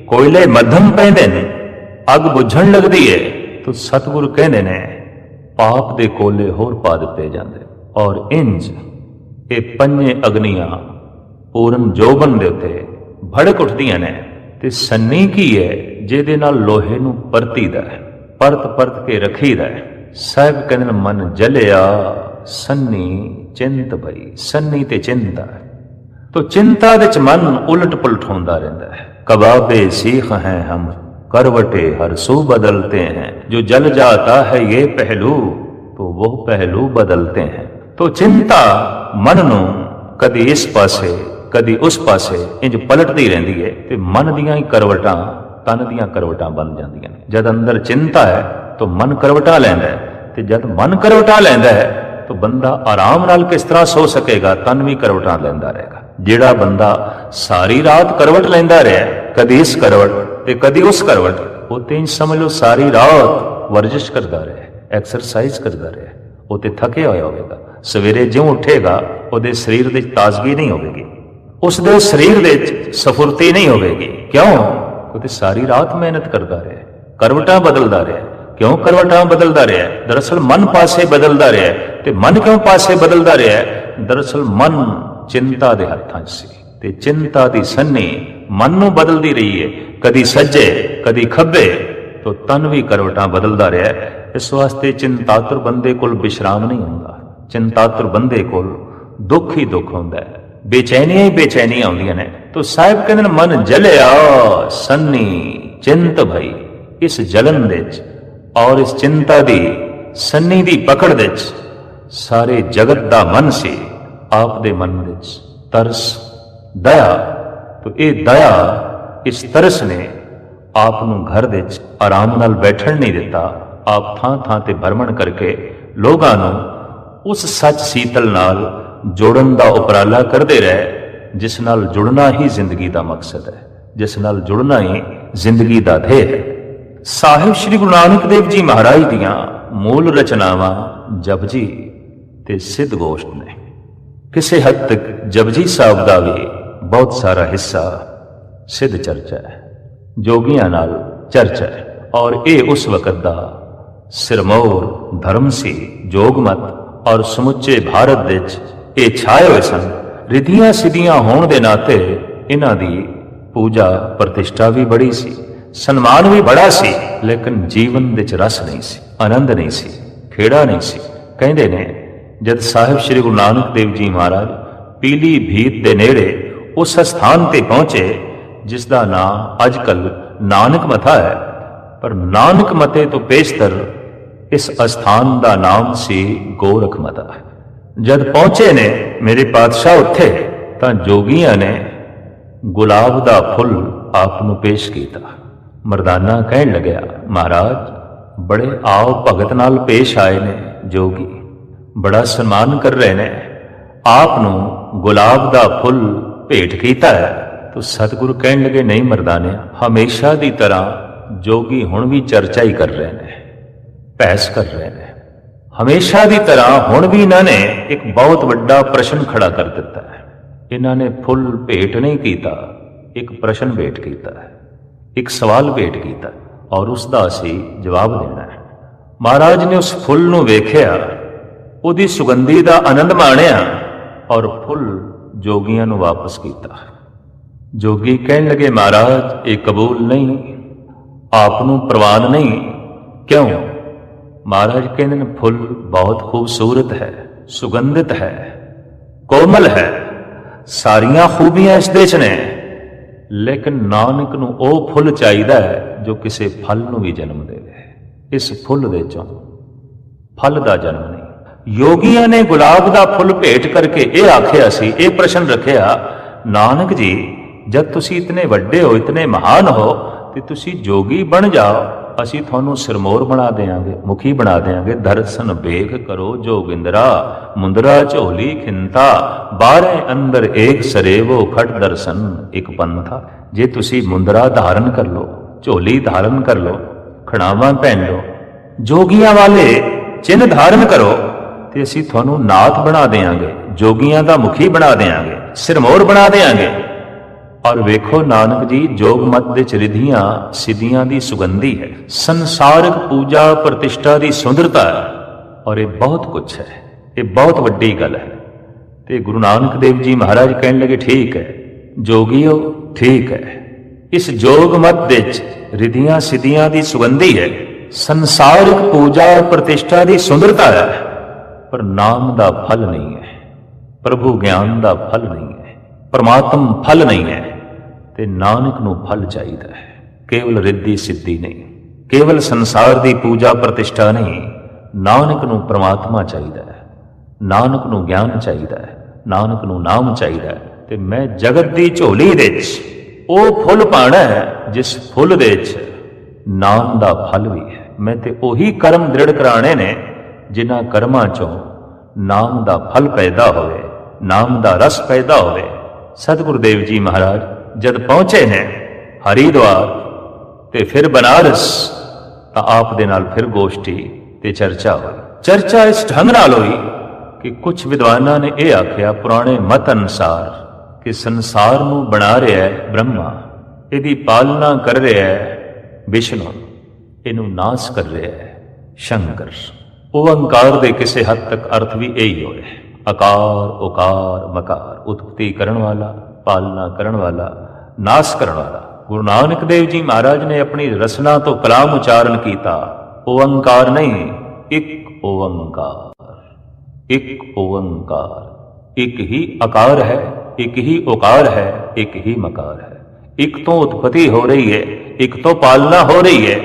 ਕੋਇਲੇ ਮੱਧਮ ਪੈਂਦੇ ਨੇ, ਅੱਗ ਬੁਝਣ ਲੱਗਦੀ ਹੈ, ਤਾਂ ਸਤਿਗੁਰ ਕਹਿੰਦੇ ਨੇ ਪਾਪ ਦੇ ਕੋਲੇ ਹੋਰ ਪਾ ਦਿੱਤੇ ਜਾਂਦੇ। ਔਰ ਇੰਜ ਇਹ ਪੰਜੇ ਅਗਨੀਆਂ ਪੂਰਨ ਜੋਬਨ ਦੇ ਉੱਤੇ ਭੜਕ ਉੱਠਦੀਆਂ ਨੇ। ਤੇ ਸੰਨੀ ਕੀ ਹੈ? ਜਿਹਦੇ ਨਾਲ ਲੋਹੇ ਨੂੰ ਪਰਤੀਦਾ ਹੈ, ਪਰਤ ਪਰਤ ਕੇ ਰੱਖੀਦਾ ਹੈ। ਸਾਹਿਬ ਕਹਿੰਦੇ ਨੇ ਮਨ ਜਲਿਆ ਸੰਨੀ ਚਿੰਤ ਭਈ। ਸੰਨੀ ਤੇ ਚਿੰਤਾ ਹੈ, तो चिंता विच मन उलट पुलट होता रहता है। कबाबे सीख हैं हम, करवटे हर सू बदलते हैं। जो जल जाता है ये पहलू तो वो पहलू बदलते हैं। तो चिंता मन नूं कदी इस पासे कदी उस पासे इंज पलटती रहती है, तो मन दियां ही करवटां तन दियां करवटां बन जांदियां। जद अंदर चिंता है तो मन करवटा लैंदा है, ते जद मन करवटा लैंदा है तो बंदा आराम नाल किस तरह सो सकेगा? तन भी करवटा लैंदा रहेगा। ਜਿਹੜਾ ਬੰਦਾ ਸਾਰੀ ਰਾਤ ਕਰਵਟ ਲੈਂਦਾ ਰਿਹਾ, ਕਦੀ ਇਸ ਕਰਵਟ ਤੇ ਕਦੀ ਉਸ ਕਰਵਟ, ਉਹ ਤੇ ਇੰਜ ਸਮਝ ਲਓ ਸਾਰੀ ਰਾਤ ਵਰਜਿਸ਼ ਕਰਦਾ ਰਿਹਾ, ਐਕਸਰਸਾਈਜ਼ ਕਰਦਾ ਰਿਹਾ, ਉਹ ਤੇ ਥੱਕਿਆ ਹੋਇਆ ਹੋਵੇਗਾ। ਸਵੇਰੇ ਜਿਉਂ ਉੱਠੇਗਾ ਉਹਦੇ ਸਰੀਰ ਵਿੱਚ ਤਾਜ਼ਗੀ ਨਹੀਂ ਹੋਵੇਗੀ, ਉਸਦੇ ਸਰੀਰ ਵਿੱਚ ਸਫੁਰਤੀ ਨਹੀਂ ਹੋਵੇਗੀ। ਕਿਉਂ? ਕਿਉਂਕਿ ਸਾਰੀ ਰਾਤ ਮਿਹਨਤ ਕਰਦਾ ਰਿਹਾ, ਕਰਵਟਾਂ ਬਦਲਦਾ ਰਿਹਾ। ਕਿਉਂ ਕਰਵਟਾਂ ਬਦਲਦਾ ਰਿਹਾ? ਦਰਅਸਲ ਮਨ ਪਾਸੇ ਬਦਲਦਾ ਰਿਹਾ। ਤੇ ਮਨ ਕਿਉਂ ਪਾਸੇ ਬਦਲਦਾ ਰਿਹਾ? ਦਰਅਸਲ ਮਨ ਚਿੰਤਾ ਦੇ ਹੱਥਾਂ 'ਚ ਸੀ, ਤੇ ਚਿੰਤਾ ਦੀ ਸੰਨੀ ਮਨ ਨੂੰ ਬਦਲਦੀ ਰਹੀ ਹੈ, ਕਦੀ ਸੱਜੇ ਕਦੀ ਖੱਬੇ। ਤੋਂ ਤਨ ਵੀ ਕਰਵਟਾਂ ਬਦਲਦਾ ਰਿਹਾ। ਇਸ ਵਾਸਤੇ ਚਿੰਤਾਤੁਰ ਬੰਦੇ ਕੋਲ ਵਿਸ਼ਰਾਮ ਨਹੀਂ ਹੁੰਦਾ। ਚਿੰਤਾਤੁਰ ਬੰਦੇ ਕੋਲ ਦੁੱਖ ਹੀ ਦੁੱਖ ਹੁੰਦਾ ਹੈ, ਬੇਚੈਨੀਆਂ ਹੀ ਬੇਚੈਨੀਆਂ ਆਉਂਦੀਆਂ ਨੇ। ਤੋ ਸਾਹਿਬ ਕਹਿੰਦੇ ਨੇ ਮਨ ਜਲਿਆ ਸੰਨੀ ਚਿੰਤ ਭਈ। ਇਸ ਜਲਨ ਦੇ ਵਿੱਚ ਔਰ ਇਸ ਚਿੰਤਾ ਦੀ ਸੰਨੀ ਦੀ ਪਕੜ ਦੇ ਵਿੱਚ ਸਾਰੇ ਜਗਤ ਦਾ ਮਨ ਸੀ, ਆਪ ਦੇ ਮਨ ਵਿੱਚ ਤਰਸ ਦਇਆ। ਤੋ ਇਹ ਦਇਆ ਇਸ ਤਰਸ ਨੇ ਆਪ ਨੂੰ ਘਰ ਵਿੱਚ ਆਰਾਮ ਨਾਲ ਬੈਠਣ ਨਹੀਂ ਦਿੱਤਾ। ਆਪ ਥਾਂ ਥਾਂ ਤੇ ਭਰਮਣ ਕਰਕੇ ਲੋਕਾਂ ਨੂੰ ਉਸ ਸੱਚ ਸੀਤਲ ਨਾਲ ਜੋੜਨ ਦਾ ਉਪਰਾਲਾ ਕਰਦੇ ਰਹੇ, ਜਿਸ ਨਾਲ ਜੁੜਨਾ ਹੀ ਜ਼ਿੰਦਗੀ ਦਾ ਮਕਸਦ ਹੈ, ਜਿਸ ਨਾਲ ਜੁੜਨਾ ਹੀ ਜ਼ਿੰਦਗੀ ਦਾ ਧਿਏ ਹੈ। ਸਾਹਿਬ ਸ੍ਰੀ ਗੁਰੂ ਨਾਨਕ ਦੇਵ ਜੀ ਮਹਾਰਾਜ ਦੀਆਂ ਮੂਲ ਰਚਨਾਵਾਂ ਜਪਜੀ ਤੇ ਸਿੱਧ ਗੋਸ਼ਟ ਨੇ। ਕਿਸੇ ਹੱਦ ਤੱਕ ਜਪਜੀ ਸਾਹਿਬ ਦਾ ਵੀ ਬਹੁਤ ਸਾਰਾ ਹਿੱਸਾ ਸਿੱਧ ਚਰਚਾ ਹੈ, ਜੋਗੀਆਂ ਨਾਲ ਚਰਚਾ ਹੈ। ਔਰ ਇਹ ਉਸ ਵਕਤ ਦਾ ਸਿਰਮੌਰ ਧਰਮ ਸੀ, ਜੋਗਮਤ। ਔਰ ਸਮੁੱਚੇ ਭਾਰਤ ਵਿੱਚ ਇਹ ਛਾਏ ਹੋਏ ਸਨ। ਰਿਧੀਆਂ ਸਿੱਧੀਆਂ ਹੋਣ ਦੇ ਨਾਤੇ ਇਹਨਾਂ ਦੀ ਪੂਜਾ ਪ੍ਰਤਿਸ਼ਠਾ ਵੀ ਬੜੀ ਸੀ, ਸਨਮਾਨ ਵੀ ਬੜਾ ਸੀ, ਲੇਕਿਨ ਜੀਵਨ ਵਿੱਚ ਰਸ ਨਹੀਂ ਸੀ, ਆਨੰਦ ਨਹੀਂ ਸੀ, ਖੇੜਾ ਨਹੀਂ ਸੀ। ਕਹਿੰਦੇ ਨੇ ਜਦ ਸਾਹਿਬ ਸ੍ਰੀ ਗੁਰੂ ਨਾਨਕ ਦੇਵ ਜੀ ਮਹਾਰਾਜ ਪੀਲੀ ਭੀਤ ਦੇ ਨੇੜੇ ਉਸ ਸਥਾਨ ਤੇ ਪਹੁੰਚੇ ਜਿਸ ਦਾ ਨਾਮ ਅੱਜ ਕੱਲ ਨਾਨਕ ਮਤਾ ਹੈ, ਪਰ ਨਾਨਕ ਮਤੇ ਤੋਂ ਪੇਸ਼ਤਰ ਇਸ ਅਸਥਾਨ ਦਾ ਨਾਮ ਸੀ ਗੋਰਖ ਮਤਾ। ਜਦ ਪਹੁੰਚੇ ਨੇ ਮੇਰੇ ਪਾਤਸ਼ਾਹ ਉੱਥੇ, ਤਾਂ ਜੋਗੀਆਂ ਨੇ ਗੁਲਾਬ ਦਾ ਫੁੱਲ ਆਪ ਨੂੰ ਪੇਸ਼ ਕੀਤਾ। ਮਰਦਾਨਾ ਕਹਿਣ ਲੱਗਿਆ, ਮਹਾਰਾਜ ਬੜੇ ਆਓ ਭਗਤ ਨਾਲ ਪੇਸ਼ ਆਏ ਨੇ, ਜੋਗੀ ਬੜਾ ਸਨਮਾਨ ਕਰ ਰਹੇ ਨੇ, ਆਪ ਨੂੰ ਗੁਲਾਬ ਦਾ ਫੁੱਲ ਭੇਟ ਕੀਤਾ ਹੈ। ਤੋ ਸਤਿਗੁਰੂ ਕਹਿਣ ਲੱਗੇ, ਨਹੀਂ ਮਰਦਾਨਿਆ, ਹਮੇਸ਼ਾ ਦੀ ਤਰ੍ਹਾਂ ਜੋਗੀ ਹੁਣ ਵੀ ਚਰਚਾ ਹੀ ਕਰ ਰਹੇ ਨੇ, ਬਹਿਸ ਕਰ ਰਹੇ ਨੇ। ਹਮੇਸ਼ਾ ਦੀ ਤਰ੍ਹਾਂ ਹੁਣ ਵੀ ਇਹਨਾਂ ਨੇ ਇੱਕ ਬਹੁਤ ਵੱਡਾ ਪ੍ਰਸ਼ਨ ਖੜਾ ਕਰ ਦਿੱਤਾ ਹੈ। ਇਹਨਾਂ ਨੇ ਫੁੱਲ ਭੇਟ ਨਹੀਂ ਕੀਤਾ, ਇੱਕ ਪ੍ਰਸ਼ਨ ਭੇਟ ਕੀਤਾ ਹੈ, ਇੱਕ ਸਵਾਲ ਭੇਟ ਕੀਤਾ, ਔਰ ਉਸ ਦਾ ਅਸੀਂ ਜਵਾਬ ਦੇਣਾ ਹੈ। ਮਹਾਰਾਜ ਨੇ ਉਸ ਫੁੱਲ ਨੂੰ ਵੇਖਿਆ, ਉਹਦੀ ਸੁਗੰਧੀ ਦਾ ਆਨੰਦ ਮਾਣਿਆ, ਔਰ ਫੁੱਲ ਜੋਗੀਆਂ ਨੂੰ ਵਾਪਸ ਕੀਤਾ। ਜੋਗੀ ਕਹਿਣ ਲੱਗੇ, ਮਹਾਰਾਜ ਇਹ ਕਬੂਲ ਨਹੀਂ, ਆਪ ਨੂੰ ਪ੍ਰਵਾਨ ਨਹੀਂ। ਕਿਉਂ? ਮਹਾਰਾਜ ਕਹਿੰਦੇ ਨੇ ਫੁੱਲ ਬਹੁਤ ਖੂਬਸੂਰਤ ਹੈ, ਸੁਗੰਧਿਤ ਹੈ, ਕੋਮਲ ਹੈ, ਸਾਰੀਆਂ ਖੂਬੀਆਂ ਇਸ ਦੇ 'ਚ ਨੇ, ਲੇਕਿਨ ਨਾਨਕ ਨੂੰ ਉਹ ਫੁੱਲ ਚਾਹੀਦਾ ਹੈ ਜੋ ਕਿਸੇ ਫਲ ਨੂੰ ਵੀ ਜਨਮ ਦੇਵੇ। ਇਸ ਫੁੱਲ ਦੇ ਚੋਂ ਫਲ ਦਾ ਜਨਮ ਨਹੀਂ। ਯੋਗੀਆਂ ਨੇ ਗੁਲਾਬ ਦਾ ਫੁੱਲ ਭੇਟ ਕਰਕੇ ਇਹ ਆਖਿਆ ਸੀ, ਇਹ ਪ੍ਰਸ਼ਨ ਰੱਖਿਆ, ਨਾਨਕ ਜੀ ਜਦ ਤੁਸੀਂ ਇਤਨੇ ਵੱਡੇ ਹੋ, ਇਤਨੇ ਮਹਾਨ ਹੋ, ਤੇ ਤੁਸੀਂ ਜੋਗੀ ਬਣ ਜਾਓ, ਅਸੀਂ ਤੁਹਾਨੂੰ ਸਿਰਮੌਰ ਬਣਾ ਦੇਵਾਂਗੇ, ਮੁਖੀ ਬਣਾ ਦੇਵਾਂਗੇ। ਦਰਸ਼ਨ ਵੇਖ ਕਰੋ ਜੋਗਿੰਦਰਾ, ਮੁੰਦਰਾ ਝੋਲੀ ਖਿੰਤਾ, ਬਾਰੇ ਅੰਦਰ ਏਕ ਸਰੇਵੋ, ਖਟ ਦਰਸ਼ਨ ਇੱਕ ਪੰਥਾ। ਜੇ ਤੁਸੀਂ ਮੁੰਦਰਾ ਧਾਰਨ ਕਰ ਲੋ, ਝੋਲੀ ਧਾਰਨ ਕਰ ਲੋ, ਖੜਾਵਾਂ ਪਹਿਨ ਲੋ, ਜੋਗੀਆਂ ਵਾਲੇ ਚਿੰਨ੍ਹ ਧਾਰਨ ਕਰੋ, ਤੇ ਅਸੀਂ ਤੁਹਾਨੂੰ ਨਾਥ ਬਣਾ ਦੇਵਾਂਗੇ, ਜੋਗੀਆਂ ਦਾ ਮੁਖੀ ਬਣਾ ਦੇਵਾਂਗੇ, ਸਿਰਮੌਰ ਬਣਾ ਦੇਵਾਂਗੇ। ਔਰ ਵੇਖੋ ਨਾਨਕ ਜੀ, ਜੋਗ ਮਤ ਦੇ ਚ ਰਿਧੀਆਂ ਸਿੱਧੀਆਂ ਦੀ ਸੁਗੰਧੀ ਹੈ, ਸੰਸਾਰਿਕ ਪੂਜਾ ਪ੍ਰਤਿਸ਼ਠਾ ਦੀ ਸੁੰਦਰਤਾ ਹੈ, ਔਰ ਇਹ ਬਹੁਤ ਕੁਛ ਹੈ, ਇਹ ਬਹੁਤ ਵੱਡੀ ਗੱਲ ਹੈ। ਤੇ ਗੁਰੂ ਨਾਨਕ ਦੇਵ ਜੀ ਮਹਾਰਾਜ ਕਹਿਣ ਲੱਗੇ, ਠੀਕ ਹੈ ਜੋਗੀਓ, ਠੀਕ ਹੈ, ਇਸ ਜੋਗ ਮਤ ਦੇ ਚ ਰਿਧੀਆਂ ਸਿੱਧੀਆਂ ਦੀ ਸੁਗੰਧੀ ਹੈ, ਸੰਸਾਰਿਕ ਪੂਜਾ ਪ੍ਰਤਿਸ਼ਠਾ ਦੀ ਸੁੰਦਰਤਾ ਹੈ, ਪਰ ਨਾਮ ਦਾ ਫਲ ਨਹੀਂ ਹੈ, ਪ੍ਰਭੂ ਗਿਆਨ ਦਾ ਫਲ ਨਹੀਂ ਹੈ, ਪਰਮਾਤਮ ਫਲ ਨਹੀਂ ਹੈ। ਤੇ ਨਾਨਕ ਨੂੰ ਫਲ ਚਾਹੀਦਾ ਹੈ, ਕੇਵਲ ਰਿੱਧੀ ਸਿੱਧੀ ਨਹੀਂ, ਕੇਵਲ ਸੰਸਾਰ ਦੀ ਪੂਜਾ ਪ੍ਰਤਿਸ਼ਠਾ ਨਹੀਂ। ਨਾਨਕ ਨੂੰ ਪਰਮਾਤਮਾ ਚਾਹੀਦਾ ਹੈ, ਨਾਨਕ ਨੂੰ ਗਿਆਨ ਚਾਹੀਦਾ ਹੈ, ਨਾਨਕ ਨੂੰ ਨਾਮ ਚਾਹੀਦਾ ਹੈ। ਤੇ ਮੈਂ ਜਗਤ ਦੀ ਝੋਲੀ ਦੇ ਵਿੱਚ ਉਹ ਫੁੱਲ ਪਾਣਾ ਹੈ ਜਿਸ ਫੁੱਲ ਦੇ ਵਿੱਚ ਨਾਮ ਦਾ ਫਲ ਵੀ ਹੈ। ਮੈਂ ਤੇ ਉਹੀ ਕਰਮ ਦ੍ਰਿੜ ਕਰਾਣੇ ਨੇ ਜਿਨ੍ਹਾਂ ਕਰਮਾਂ ਚੋਂ ਨਾਮ ਦਾ ਫਲ ਪੈਦਾ ਹੋਵੇ, ਨਾਮ ਦਾ ਰਸ ਪੈਦਾ ਹੋਵੇ। ਸਤਿਗੁਰੂ ਦੇਵ ਜੀ ਮਹਾਰਾਜ ਜਦ ਪਹੁੰਚੇ ਨੇ ਹਰਿਦੁਆਰ ਤੇ ਫਿਰ ਬਨਾਰਸ, ਤਾਂ ਆਪ ਦੇ ਨਾਲ ਫਿਰ ਗੋਸ਼ਟੀ ਤੇ ਚਰਚਾ ਹੋਈ। ਚਰਚਾ ਇਸ ਢੰਗ ਨਾਲ ਹੋਈ ਕਿ ਕੁਝ ਵਿਦਵਾਨਾਂ ਨੇ ਇਹ ਆਖਿਆ, ਪੁਰਾਣੇ ਮਤ ਅਨੁਸਾਰ, ਕਿ ਸੰਸਾਰ ਨੂੰ ਬਣਾ ਰਿਹਾ ਹੈ ਬ੍ਰਹਮਾ, ਇਹਦੀ ਪਾਲਣਾ ਕਰ ਰਿਹਾ ਹੈ ਵਿਸ਼ਨੂੰ, ਇਹਨੂੰ ਨਾਸ ਕਰ ਰਿਹਾ ਹੈ ਸ਼ੰਕਰ। ਓਅੰਕਾਰ ਦੇ ਕਿਸੇ ਹੱਦ ਤੱਕ ਅਰਥ ਵੀ ਇਹੀ ਹੋਏ, ਆਕਾਰ ਉਕਾਰ ਮਕਾਰ, ਉਤਪਤੀ ਕਰਨ ਵਾਲਾ, ਪਾਲਣਾ ਕਰਨ ਵਾਲਾ, ਨਾਸ ਕਰਨ ਵਾਲਾ। ਗੁਰੂ ਨਾਨਕ ਦੇਵ ਜੀ ਮਹਾਰਾਜ ਨੇ ਆਪਣੀ ਰਸਨਾ ਤੋਂ ਕਲਾਮ ਉਚਾਰਨ ਕੀਤਾ, ਓੰਕਾਰ ਨਹੀਂ, ਇੱਕ ਓੰਕਾਰ। ਇੱਕ ਓੰਕਾਰ, ਇੱਕ ਹੀ ਆਕਾਰ ਹੈ, ਇੱਕ ਹੀ ਓਕਾਰ ਹੈ, ਇੱਕ ਹੀ ਮਕਾਰ ਹੈ। ਇੱਕ ਤੋਂ ਉਤਪਤੀ ਹੋ ਰਹੀ ਹੈ, ਇੱਕ ਤੋਂ ਪਾਲਣਾ ਹੋ ਰਹੀ ਹੈ,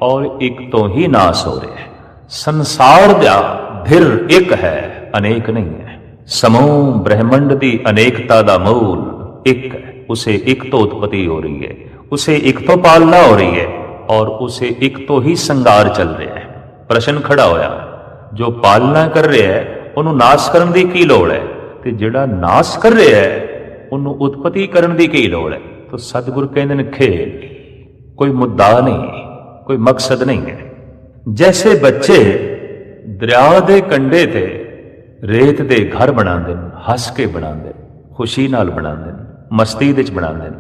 ਔਰ ਇੱਕ ਤੋਂ ਹੀ ਨਾਸ ਹੋ ਰਿਹਾ ਹੈ। ਸੰਸਾਰ ਦਾ ਧਿਰ ਇੱਕ ਹੈ, ਅਨੇਕ ਨਹੀਂ ਹੈ। ਸਮੂਹ ਬ੍ਰਹਿਮੰਡ ਦੀ ਅਨੇਕਤਾ ਦਾ ਮੂਲ ਇੱਕ ਹੈ। ਉਸੇ ਇੱਕ ਤੋਂ ਉਤਪਤੀ ਹੋ ਰਹੀ ਹੈ, ਉਸੇ ਇੱਕ ਤੋਂ ਪਾਲਣਾ ਹੋ ਰਹੀ ਹੈ, ਔਰ ਉਸੇ ਇੱਕ ਤੋਂ ਹੀ ਸੰਘਾਰ ਚੱਲ ਰਿਹਾ ਹੈ। ਪ੍ਰਸ਼ਨ ਖੜਾ ਹੋਇਆ, ਜੋ ਪਾਲਣਾ ਕਰ ਰਿਹਾ ਹੈ ਉਹਨੂੰ ਨਾਸ ਕਰਨ ਦੀ ਕੀ ਲੋੜ ਹੈ, ਤੇ ਜਿਹੜਾ ਨਾਸ ਕਰ ਰਿਹਾ ਹੈ ਉਹਨੂੰ ਉਤਪਤੀ ਕਰਨ ਦੀ ਕੀ ਲੋੜ ਹੈ। ਤਾਂ ਸਤਿਗੁਰ ਕਹਿੰਦੇ ਨੇ ਖੇਲ, ਕੋਈ ਮੁੱਦਾ ਨਹੀਂ, ਕੋਈ ਮਕਸਦ ਨਹੀਂ ਹੈ। ਜੈਸੇ ਬੱਚੇ ਦਰਿਆ ਦੇ ਕੰਢੇ ਤੇ ਰੇਤ ਦੇ ਘਰ ਬਣਾਉਂਦੇ ਨੇ, ਹੱਸ ਕੇ ਬਣਾਉਂਦੇ ਨੇ, ਖੁਸ਼ੀ ਨਾਲ ਬਣਾਉਂਦੇ ਨੇ, ਮਸਤੀ ਵਿੱਚ ਬਣਾਉਂਦੇ ਨੇ,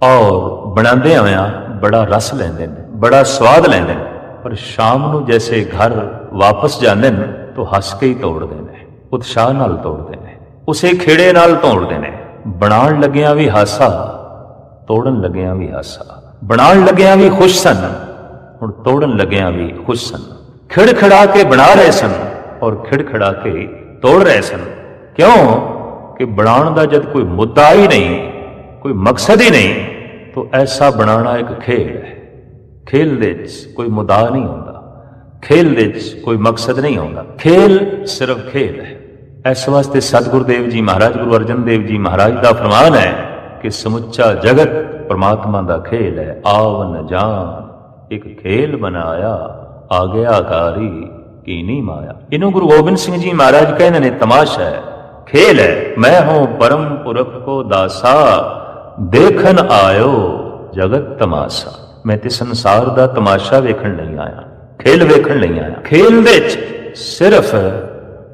ਔਰ ਬਣਾਉਂਦੇ ਹੋਇਆਂ ਬੜਾ ਰਸ ਲੈਂਦੇ ਨੇ, ਬੜਾ ਸਵਾਦ ਲੈਂਦੇ ਨੇ। ਪਰ ਸ਼ਾਮ ਨੂੰ ਜੈਸੇ ਘਰ ਵਾਪਸ ਜਾਂਦੇ ਨੇ ਤਾਂ ਹੱਸ ਕੇ ਹੀ ਤੋੜਦੇ ਨੇ, ਉਤਸ਼ਾਹ ਨਾਲ ਤੋੜਦੇ ਨੇ, ਉਸੇ ਖੇੜੇ ਨਾਲ ਤੋੜਦੇ ਨੇ। ਬਣਾਉਣ ਲੱਗਿਆਂ ਵੀ ਹਾਸਾ, ਤੋੜਨ ਲੱਗਿਆਂ ਵੀ ਹਾਸਾ। ਬਣਾਉਣ ਲੱਗਿਆਂ ਵੀ ਖੁਸ਼ ਸਨ, ਹੁਣ ਤੋੜਨ ਲੱਗਿਆਂ ਵੀ ਖੁਸ਼ ਸਨ। ਖਿੜਖਿੜਾ ਕੇ ਬਣਾ ਰਹੇ ਸਨ ਔਰ ਖਿੜਖਿੜਾ ਕੇ ਤੋੜ ਰਹੇ ਸਨ। ਕਿਉਂ ਕਿ ਬਣਾਉਣ ਦਾ ਜਦ ਕੋਈ ਮੁੱਦਾ ਹੀ ਨਹੀਂ, ਕੋਈ ਮਕਸਦ ਹੀ ਨਹੀਂ, ਤਾਂ ਐਸਾ ਬਣਾਉਣਾ ਇੱਕ ਖੇਡ ਹੈ। ਖੇਲ ਦੇ ਵਿੱਚ ਕੋਈ ਮੁੱਦਾ ਨਹੀਂ ਹੁੰਦਾ, ਖੇਲ ਦੇ ਵਿੱਚ ਕੋਈ ਮਕਸਦ ਨਹੀਂ ਹੁੰਦਾ। ਖੇਲ ਸਿਰਫ ਖੇਲ ਹੈ। ਇਸ ਵਾਸਤੇ ਸਤਿਗੁਰੂ ਦੇਵ ਜੀ ਮਹਾਰਾਜ, ਗੁਰੂ ਅਰਜਨ ਦੇਵ ਜੀ ਮਹਾਰਾਜ ਦਾ ਫਰਮਾਨ ਹੈ ਕਿ ਸਮੁੱਚਾ ਜਗਤ ਪਰਮਾਤਮਾ ਦਾ ਖੇਲ ਹੈ। ਆਵਨ ਜਾਨ ਇੱਕ ਖੇਲ ਬਣਾਇਆ, ਆ ਗਿਆ ਕਾਰੀ ਕੀਨੀ ਮਾਇਆ। ਇਹਨੂੰ ਗੁਰੂ ਗੋਬਿੰਦ ਸਿੰਘ ਜੀ ਮਹਾਰਾਜ ਕਹਿੰਦੇ ਨੇ ਤਮਾਸ਼ਾ ਹੈ, ਖੇਲ ਹੈ। ਮੈਂ ਹੂੰ ਪਰਮ ਪੁਰਖ ਕੋ ਦਾਸਾ, ਦੇਖਣ ਆਇਓ ਜਗਤ ਤਮਾਸ਼ਾ। ਮੈਂ ਤੇ ਸੰਸਾਰ ਦਾ ਤਮਾਸ਼ਾ ਵੇਖਣ ਨਹੀਂ ਆਇਆ, ਖੇਲ ਵੇਖਣ ਨਹੀਂ ਆਇਆ। ਖੇਲ ਦੇ ਵਿੱਚ ਸਿਰਫ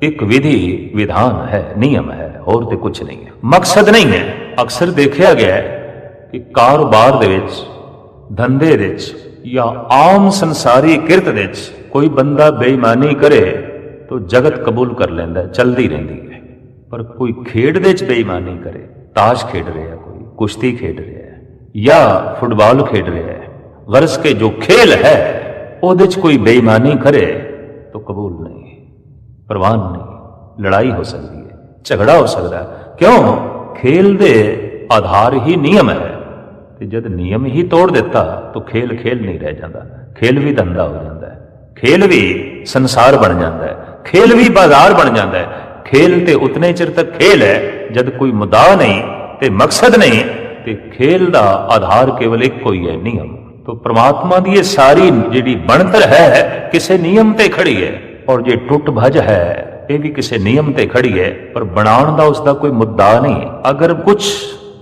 ਇੱਕ ਵਿਧੀ ਵਿਧਾਨ ਹੈ, ਨਿਯਮ ਹੈ, ਹੋਰ ਤੇ ਕੁਝ ਨਹੀਂ ਹੈ, ਮਕਸਦ ਨਹੀਂ ਹੈ। ਅਕਸਰ ਦੇਖਿਆ ਗਿਆ ਹੈ ਕਿ ਕਾਰੋਬਾਰ ਦੇ ਵਿੱਚ, ਧੰਦੇ ਦੇ ਵਿੱਚ ਜਾਂ ਆਮ ਸੰਸਾਰੀ ਕਿਰਤ ਦੇ ਵਿੱਚ ਕੋਈ ਬੰਦਾ ਬੇਈਮਾਨੀ ਕਰੇ ਤਾਂ ਜਗਤ ਕਬੂਲ ਕਰ ਲੈਂਦਾ, ਚਲਦੀ ਰਹਿੰਦੀ ਹੈ। ਪਰ ਕੋਈ ਖੇਡ ਦੇ ਵਿੱਚ ਬੇਈਮਾਨੀ ਕਰੇ, ਤਾਸ਼ ਖੇਡ ਰਿਹਾ, ਕੋਈ ਕੁਸ਼ਤੀ ਖੇਡ ਰਿਹਾ ਹੈ ਜਾਂ ਫੁੱਟਬਾਲ ਖੇਡ ਰਿਹਾ ਹੈ, ਗਰਜ਼ ਕੇ ਜੋ ਖੇਲ ਹੈ ਉਹਦੇ 'ਚ ਕੋਈ ਬੇਈਮਾਨੀ ਕਰੇ ਤਾਂ ਕਬੂਲ ਨਹੀਂ, ਪ੍ਰਵਾਨ ਨਹੀਂ। ਲੜਾਈ ਹੋ ਸਕਦੀ ਹੈ, ਝਗੜਾ ਹੋ ਸਕਦਾ ਹੈ। ਕਿਉਂ? ਖੇਲ ਦੇ ਆਧਾਰ ਹੀ ਨਿਯਮ ਹੈ, ਤੇ ਜਦ ਨਿਯਮ ਹੀ ਤੋੜ ਦਿੱਤਾ ਤਾਂ ਖੇਲ ਖੇਲ ਨਹੀਂ ਰਹਿ ਜਾਂਦਾ। ਖੇਲ ਵੀ ਧੰਦਾ ਹੋ ਜਾਂਦਾ ਹੈ, ਖੇਲ ਵੀ ਸੰਸਾਰ ਬਣ ਜਾਂਦਾ ਹੈ, ਖੇਲ ਵੀ ਬਾਜ਼ਾਰ ਬਣ ਜਾਂਦਾ ਹੈ। ਖੇਲ ਤੇ ਉਤਨੇ ਚਿਰ ਤੱਕ ਖੇਲ ਹੈ ਜਦ ਕੋਈ ਮੁੱਦਾ ਨਹੀਂ ਤੇ ਮਕਸਦ ਨਹੀਂ, ਤੇ ਖੇਲ ਦਾ ਆਧਾਰ ਕੇਵਲ ਇੱਕੋ ਹੀ ਹੈ, ਨਿਯਮ। ਤਾਂ ਪ੍ਰਮਾਤਮਾ ਦੀ ਇਹ ਸਾਰੀ ਜਿਹੜੀ ਬਣਤਰ ਹੈ ਕਿਸੇ ਨਿਯਮ ਤੇ ਖੜੀ ਹੈ, ਔਰ ਜੇ ਟੁੱਟ ਭੱਜ ਹੈ ਇਹ ਵੀ ਕਿਸੇ ਨਿਯਮ ਤੇ ਖੜੀ ਹੈ। ਪਰ ਬਣਾਉਣ ਦਾ ਉਸਦਾ ਕੋਈ ਮੁੱਦਾ ਨਹੀਂ। ਅਗਰ ਕੁਝ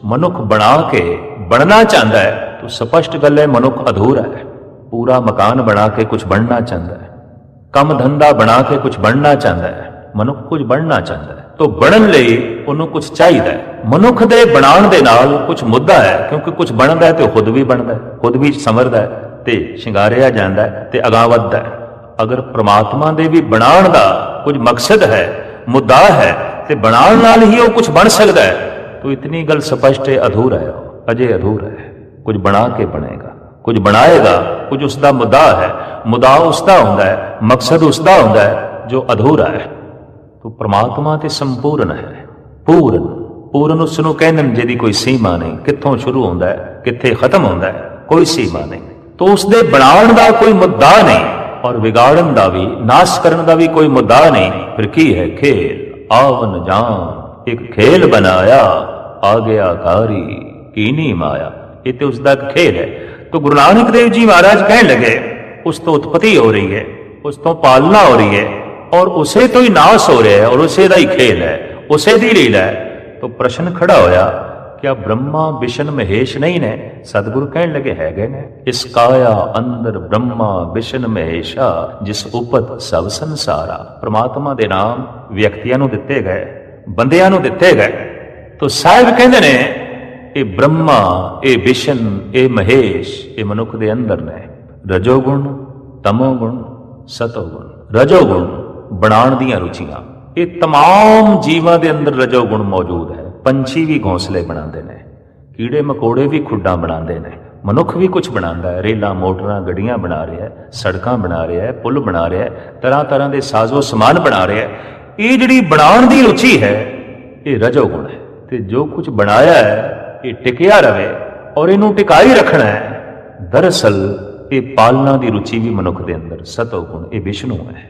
ਮਨੁੱਖ ਬਣਾ ਕੇ ਬਣਨਾ ਚਾਹੁੰਦਾ ਹੈ ਤਾਂ ਸਪਸ਼ਟ ਗੱਲ ਹੈ ਮਨੁੱਖ ਅਧੂਰਾ ਹੈ। ਪੂਰਾ ਮਕਾਨ ਬਣਾ ਕੇ ਕੁਝ ਬਣਨਾ ਚਾਹੁੰਦਾ ਹੈ, ਕੰਮ ਧੰਦਾ ਬਣਾ ਕੇ ਕੁਝ ਬਣਨਾ ਚਾਹੁੰਦਾ ਹੈ, ਮਨੁੱਖ ਕੁਝ ਬਣਨਾ ਚਾਹੁੰਦਾ ਹੈ, ਤਾਂ ਬਣਨ ਲਈ ਉਹਨੂੰ ਕੁਝ ਚਾਹੀਦਾ ਹੈ। ਮਨੁੱਖ ਦੇ ਬਣਾਉਣ ਦੇ ਨਾਲ ਕੁਝ ਮੁੱਦਾ ਹੈ, ਕਿਉਂਕਿ ਕੁਝ ਬਣਦਾ ਹੈ ਤੇ ਖੁਦ ਵੀ ਬਣਦਾ ਹੈ, ਖੁਦ ਵੀ ਸੰਵਰਦਾ ਹੈ ਤੇ ਸ਼ਿੰਗਾਰਿਆ ਜਾਂਦਾ ਹੈ ਤੇ ਅਗਾਂਹ ਵੱਧਦਾ ਹੈ। ਅਗਰ ਪ੍ਰਮਾਤਮਾ ਦੇ ਵੀ ਬਣਾਉਣ ਦਾ ਕੁਝ ਮਕਸਦ ਹੈ, ਮੁੱਦਾ ਹੈ, ਤੇ ਬਣਾਉਣ ਨਾਲ ਹੀ ਉਹ ਕੁਝ ਬਣ ਸਕਦਾ ਹੈ, ਤਾਂ ਇਤਨੀ ਗੱਲ ਸਪਸ਼ਟ ਹੈ, ਅਧੂਰਾ ਹੈ, ਅਜੇ ਅਧੂਰਾ ਹੈ। ਕੁਝ ਬਣਾ ਕੇ ਬਣੇਗਾ, ਕੁਝ ਬਣਾਏਗਾ, ਕੁਝ ਉਸਦਾ ਮੁੱਦਾ ਹੈ। ਮੁੱਦਾ ਉਸਦਾ ਹੁੰਦਾ ਹੈ, ਮਕਸਦ ਉਸਦਾ ਹੁੰਦਾ ਹੈ ਜੋ ਅਧੂਰਾ ਹੈ। ਤਾਂ ਪ੍ਰਮਾਤਮਾ ਤੇ ਸੰਪੂਰਨ ਹੈ, ਪੂਰਨ। ਪੂਰਨ ਉਸ ਨੂੰ ਕਹਿੰਦੇ ਨੇ ਜਿਹਦੀ ਕੋਈ ਸੀਮਾ ਨਹੀਂ, ਕਿੱਥੋਂ ਸ਼ੁਰੂ ਹੁੰਦਾ ਹੈ, ਕਿੱਥੇ ਖਤਮ ਹੁੰਦਾ ਹੈ, ਕੋਈ ਸੀਮਾ ਨਹੀਂ। ਤਾਂ ਉਸਦੇ ਬਣਾਉਣ ਦਾ ਕੋਈ ਮੁੱਦਾ ਨਹੀਂ, ਔਰ ਵਿਗਾੜਨ ਦਾ ਵੀ, ਨਾਸ਼ ਕਰਨ ਦਾ ਵੀ ਕੋਈ ਮੁੱਦਾ ਨਹੀਂ। ਫਿਰ ਕੀ ਹੈ? ਖੇਲ। ਆਵਨ ਜਾਨ ਇੱਕ ਖੇਲ ਬਣਾਇਆ, ਆ ਗਿਆ ਕਾਰੀ ਕੀਨੀ ਮਾਇਆ। ਇਹ ਤੇ ਉਸਦਾ ਖੇਲ ਹੈ। ਤਾਂ ਗੁਰੂ ਨਾਨਕ ਦੇਵ ਜੀ ਮਹਾਰਾਜ ਕਹਿਣ ਲੱਗੇ ਉਸ ਤੋਂ ਉਤਪਤੀ ਹੋ ਰਹੀ ਹੈ, ਉਸ ਤੋਂ ਪਾਲਣਾ ਹੋ ਰਹੀ ਹੈ, ਔਰ ਉਸੇ ਤੋਂ ਹੀ ਨਾਸ ਹੋ ਰਿਹਾ ਹੈ, ਔਰ ਉਸੇ ਦਾ ਹੀ ਖੇਲ ਹੈ, ਉਸੇ ਦੀ ਲੀਲਾ ਹੈ। ਤਾਂ ਪ੍ਰਸ਼ਨ ਖੜਾ ਹੋਇਆ, ਕਿਆ ਬ੍ਰਹਮਾ ਵਿਸ਼ਨ ਮਹੇਸ਼ ਨਹੀਂ ਨੇ? ਸਤਿਗੁਰੂ ਕਹਿਣ ਲੱਗੇ ਹੈਗੇ ਨੇ। ਇਸ ਕਾਇਆ ਅੰਦਰ ਬ੍ਰਹਮਾ ਵਿਸ਼ਨ ਮਹੇਸ਼ਾ, ਜਿਸ ਉਪਤ ਸਭ ਸੰਸਾਰਾ। ਪ੍ਰਮਾਤਮਾ ਦੇ ਨਾਮ ਵਿਅਕਤੀਆਂ ਨੂੰ ਦਿੱਤੇ ਗਏ, ਬੰਦਿਆਂ ਨੂੰ ਦਿੱਤੇ ਗਏ। ਤਾਂ ਸਾਹਿਬ ਕਹਿੰਦੇ ਨੇ ਇਹ ਬ੍ਰਹਮਾ, ਇਹ ਵਿਸ਼ਨ, ਇਹ ਮਹੇਸ਼, ਇਹ ਮਨੁੱਖ ਦੇ ਅੰਦਰ ਨੇ। ਰਜੋਗੁਣ, ਤਮੋਗੁਣ, ਸਤੋਗੁਣ। ਰਜੋਗੁਣ ਬਣਾਉਣ ਦੀਆਂ ਰੁਚੀਆਂ, ਇਹ तमाम ਜੀਵਾਂ ਦੇ ਅੰਦਰ ਰਜੋਗੁਣ ਮੌਜੂਦ ਹੈ। ਪੰਛੀ ਵੀ ਘੋਂਸਲੇ ਬਣਾਉਂਦੇ ਨੇ, ਕੀੜੇ ਮਕੌੜੇ ਵੀ ਖੁੱਡਾਂ ਬਣਾਉਂਦੇ ਨੇ, ਮਨੁੱਖ ਵੀ ਕੁਝ ਬਣਾਉਂਦਾ ਹੈ, ਰੇਲਾਂ ਮੋਟਰਾਂ ਗੱਡੀਆਂ ਬਣਾ ਰਿਹਾ ਹੈ, ਸੜਕਾਂ ਬਣਾ ਰਿਹਾ ਹੈ, ਪੁੱਲ ਬਣਾ ਰਿਹਾ ਹੈ, ਤਰ੍ਹਾਂ ਤਰ੍ਹਾਂ ਦੇ ਸਾਜ਼ੋ ਸਮਾਨ ਬਣਾ ਰਿਹਾ ਹੈ। ਇਹ ਜਿਹੜੀ ਬਣਾਉਣ ਦੀ ਰੁਚੀ ਹੈ ਇਹ ਰਜੋ ਗੁਣ ਹੈ। ਤੇ ਜੋ ਕੁਝ ਬਣਾਇਆ ਹੈ ਇਹ ਟਿਕਿਆ ਰਵੇ ਔਰ ਇਹਨੂੰ ਟਿਕਾਈ ਰੱਖਣਾ ਹੈ। ਦਰਅਸਲ ਇਹ ਪਾਲਣਾ ਦੀ ਰੁਚੀ ਵੀ ਮਨੁੱਖ ਦੇ ਅੰਦਰ ਸਤੋ ਗੁਣ, ਇਹ ਵਿਸ਼ਨੂੰ ਹੈ।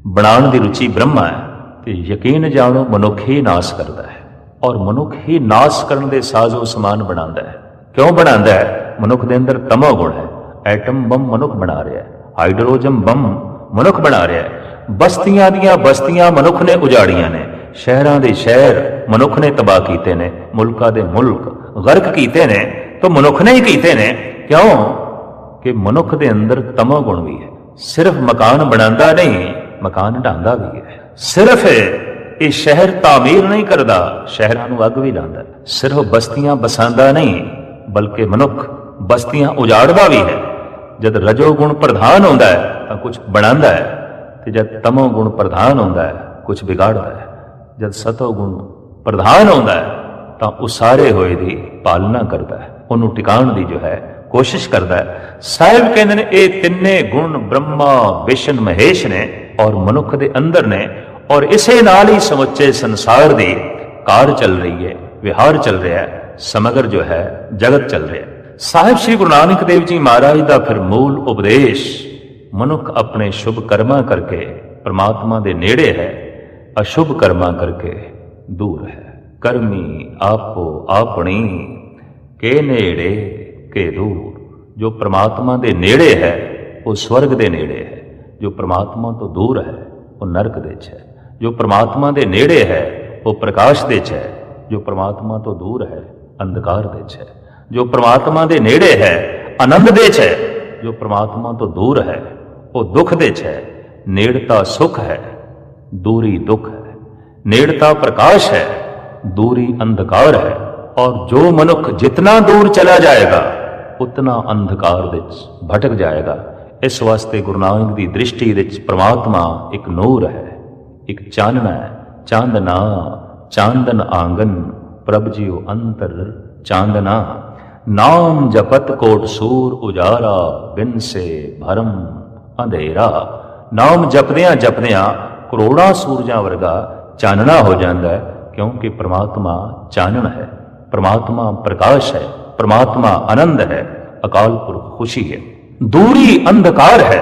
ਬਣਾਉਣ ਦੀ ਰੁਚੀ ਬ੍ਰਹਮਾ ਹੈ। ਤੇ ਯਕੀਨ ਜਾਣੋ ਮਨੁੱਖ ਹੀ ਨਾਸ ਕਰਦਾ ਹੈ ਔਰ ਮਨੁੱਖ ਹੀ ਨਾਸ ਕਰਨ ਦੇ ਸਾਜ਼ੋ ਸਮਾਨ ਬਣਾਉਂਦਾ ਹੈ। ਕਿਉਂ ਬਣਾਉਂਦਾ ਹੈ? ਮਨੁੱਖ ਦੇ ਅੰਦਰ ਤਮੋ ਗੁਣ ਹੈ। ਐਟਮ ਬੰਬ ਮਨੁੱਖ ਬਣਾ ਰਿਹਾ ਹੈ, ਹਾਈਡਰੋਜਨ ਬੰਬ ਮਨੁੱਖ ਬਣਾ ਰਿਹਾ ਹੈ, ਬਸਤੀਆਂ ਦੀਆਂ ਬਸਤੀਆਂ ਮਨੁੱਖ ਨੇ ਉਜਾੜੀਆਂ ਨੇ, ਸ਼ਹਿਰਾਂ ਦੇ ਸ਼ਹਿਰ ਮਨੁੱਖ ਨੇ ਤਬਾਹ ਕੀਤੇ ਨੇ, ਮੁਲਕਾਂ ਦੇ ਮੁਲਕ ਗਰਕ ਕੀਤੇ ਨੇ ਤਾਂ ਮਨੁੱਖ ਨੇ ਹੀ ਕੀਤੇ ਨੇ। ਕਿਉਂ ਕਿ ਮਨੁੱਖ ਦੇ ਅੰਦਰ ਤਮੋ ਗੁਣ ਵੀ ਹੈ। ਸਿਰਫ ਮਕਾਨ ਬਣਾਉਂਦਾ ਨਹੀਂ, ਮਕਾਨ ਢਾਂਦਾ ਵੀ ਹੈ। ਸਿਰਫ ਇਹ ਸ਼ਹਿਰ ਤਾਮੀਰ ਨਹੀਂ ਕਰਦਾ, ਸ਼ਹਿਰਾਂ ਨੂੰ ਅੱਗ ਵੀ ਲਾਉਂਦਾ। ਸਿਰਫ ਬਸਤੀਆਂ ਬਸਾਉਂਦਾ ਨਹੀਂ ਬਲਕਿ ਮਨੁੱਖ ਬਸਤੀਆਂ ਉਜਾੜਦਾ ਵੀ ਹੈ। ਜਦ ਰਜੋ ਗੁਣ ਪ੍ਰਧਾਨ ਹੁੰਦਾ ਹੈ ਤਾਂ ਕੁਝ ਬਣਾਉਂਦਾ ਹੈ, ਤੇ ਜਦ ਤਮੋ ਗੁਣ ਪ੍ਰਧਾਨ ਹੁੰਦਾ ਹੈ ਕੁਝ ਵਿਗਾੜਦਾ ਹੈ। ਜਦ ਸਤੋ ਗੁਣ ਪ੍ਰਧਾਨ ਹੁੰਦਾ ਹੈ ਤਾਂ ਉਸਾਰੇ ਹੋਏ ਦੀ ਪਾਲਣਾ ਕਰਦਾ ਹੈ, ਉਹਨੂੰ ਟਿਕਾਉਣ ਦੀ ਜੋ ਹੈ ਕੋਸ਼ਿਸ਼ ਕਰਦਾ ਹੈ। ਸਾਹਿਬ ਕਹਿੰਦੇ ਨੇ ਇਹ ਤਿੰਨੇ ਗੁਣ ਬ੍ਰਹਮਾ ਵਿਸ਼ਨ ਮਹੇਸ਼ ਨੇ ਔਰ ਮਨੁੱਖ ਦੇ ਅੰਦਰ ਨੇ, ਔਰ ਇਸੇ ਨਾਲ ਹੀ ਸਮੁੱਚੇ ਸੰਸਾਰ ਦੀ ਕਾਰ ਚੱਲ ਰਹੀ ਹੈ, ਵਿਹਾਰ ਚੱਲ ਰਿਹਾ ਹੈ, ਸਮਗਰ ਜੋ ਹੈ ਜਗਤ ਚੱਲ ਰਿਹਾ ਹੈ। ਸਾਹਿਬ ਸ੍ਰੀ ਗੁਰੂ ਨਾਨਕ ਦੇਵ ਜੀ ਮਹਾਰਾਜ ਦਾ ਫਿਰ ਮੂਲ ਉਪਦੇਸ਼, ਮਨੁੱਖ ਆਪਣੇ ਸ਼ੁਭ ਕਰਮਾਂ ਕਰਕੇ ਪ੍ਰਮਾਤਮਾ ਦੇ ਨੇੜੇ ਹੈ, ਅਸ਼ੁਭ ਕਰਮਾਂ ਕਰਕੇ ਦੂਰ ਹੈ। ਕਰਮੀ ਆਪੋ ਆਪਣੀ ਕੇ ਨੇੜੇ ਕੇ ਦੂਰ। ਜੋ ਪ੍ਰਮਾਤਮਾ ਦੇ ਨੇੜੇ ਹੈ ਉਹ ਸਵਰਗ ਦੇ ਨੇੜੇ ਹੈ, ਜੋ ਪ੍ਰਮਾਤਮਾ ਤੋਂ ਦੂਰ ਹੈ ਉਹ ਨਰਕ ਦੇ 'ਚ ਹੈ। ਜੋ ਪ੍ਰਮਾਤਮਾ ਦੇ ਨੇੜੇ ਹੈ ਉਹ ਪ੍ਰਕਾਸ਼ ਦੇ 'ਚ ਹੈ, ਜੋ ਪ੍ਰਮਾਤਮਾ ਤੋਂ ਦੂਰ ਹੈ ਅੰਧਕਾਰ ਦੇ 'ਚ ਹੈ। ਜੋ ਪ੍ਰਮਾਤਮਾ ਦੇ ਨੇੜੇ ਹੈ ਆਨੰਦ ਦੇ 'ਚ ਹੈ, ਜੋ ਪ੍ਰਮਾਤਮਾ ਤੋਂ ਦੂਰ ਹੈ ਉਹ ਦੁੱਖ ਦੇ 'ਚ ਹੈ। ਨੇੜਤਾ ਸੁਖ ਹੈ, ਦੂਰੀ ਦੁੱਖ ਹੈ। ਨੇੜਤਾ ਪ੍ਰਕਾਸ਼ ਹੈ, ਦੂਰੀ ਅੰਧਕਾਰ ਹੈ। ਔਰ ਜੋ ਮਨੁੱਖ ਜਿਤਨਾ ਦੂਰ ਚਲਾ ਜਾਏਗਾ ਉਤਨਾ ਅੰਧਕਾਰ ਵਿੱਚ ਭਟਕ ਜਾਏਗਾ। ਇਸ ਵਾਸਤੇ ਗੁਰੂ ਨਾਨਕ ਦੀ ਦ੍ਰਿਸ਼ਟੀ ਵਿੱਚ ਪ੍ਰਮਾਤਮਾ ਇੱਕ ਨੂਰ ਹੈ, ਇੱਕ ਚਾਨਣਾ ਹੈ। ਚਾਂਦਨਾ ਚਾਂਦਨ ਆਂਗਨ ਪ੍ਰਭ ਜੀਉ ਅੰਤਰ ਚਾਂਦਨਾ। ਨਾਮ ਜਪਤ ਕੋਟ ਸੂਰ ਉਜਾਰਾ ਬਿਨ ਸੇ ਭਰਮ ਅੰਧੇਰਾ। ਨਾਮ ਜਪਦਿਆਂ ਜਪਦਿਆਂ ਕਰੋੜਾਂ ਸੂਰਜਾਂ ਵਰਗਾ ਚਾਨਣਾ ਹੋ ਜਾਂਦਾ ਹੈ, ਕਿਉਂਕਿ ਪ੍ਰਮਾਤਮਾ ਚਾਨਣ ਹੈ, ਪ੍ਰਮਾਤਮਾ ਪ੍ਰਕਾਸ਼ ਹੈ, ਪ੍ਰਮਾਤਮਾ ਆਨੰਦ ਹੈ, ਅਕਾਲ ਪੁਰਖ ਖੁਸ਼ੀ ਹੈ। ਦੂਰੀ ਅੰਧਕਾਰ ਹੈ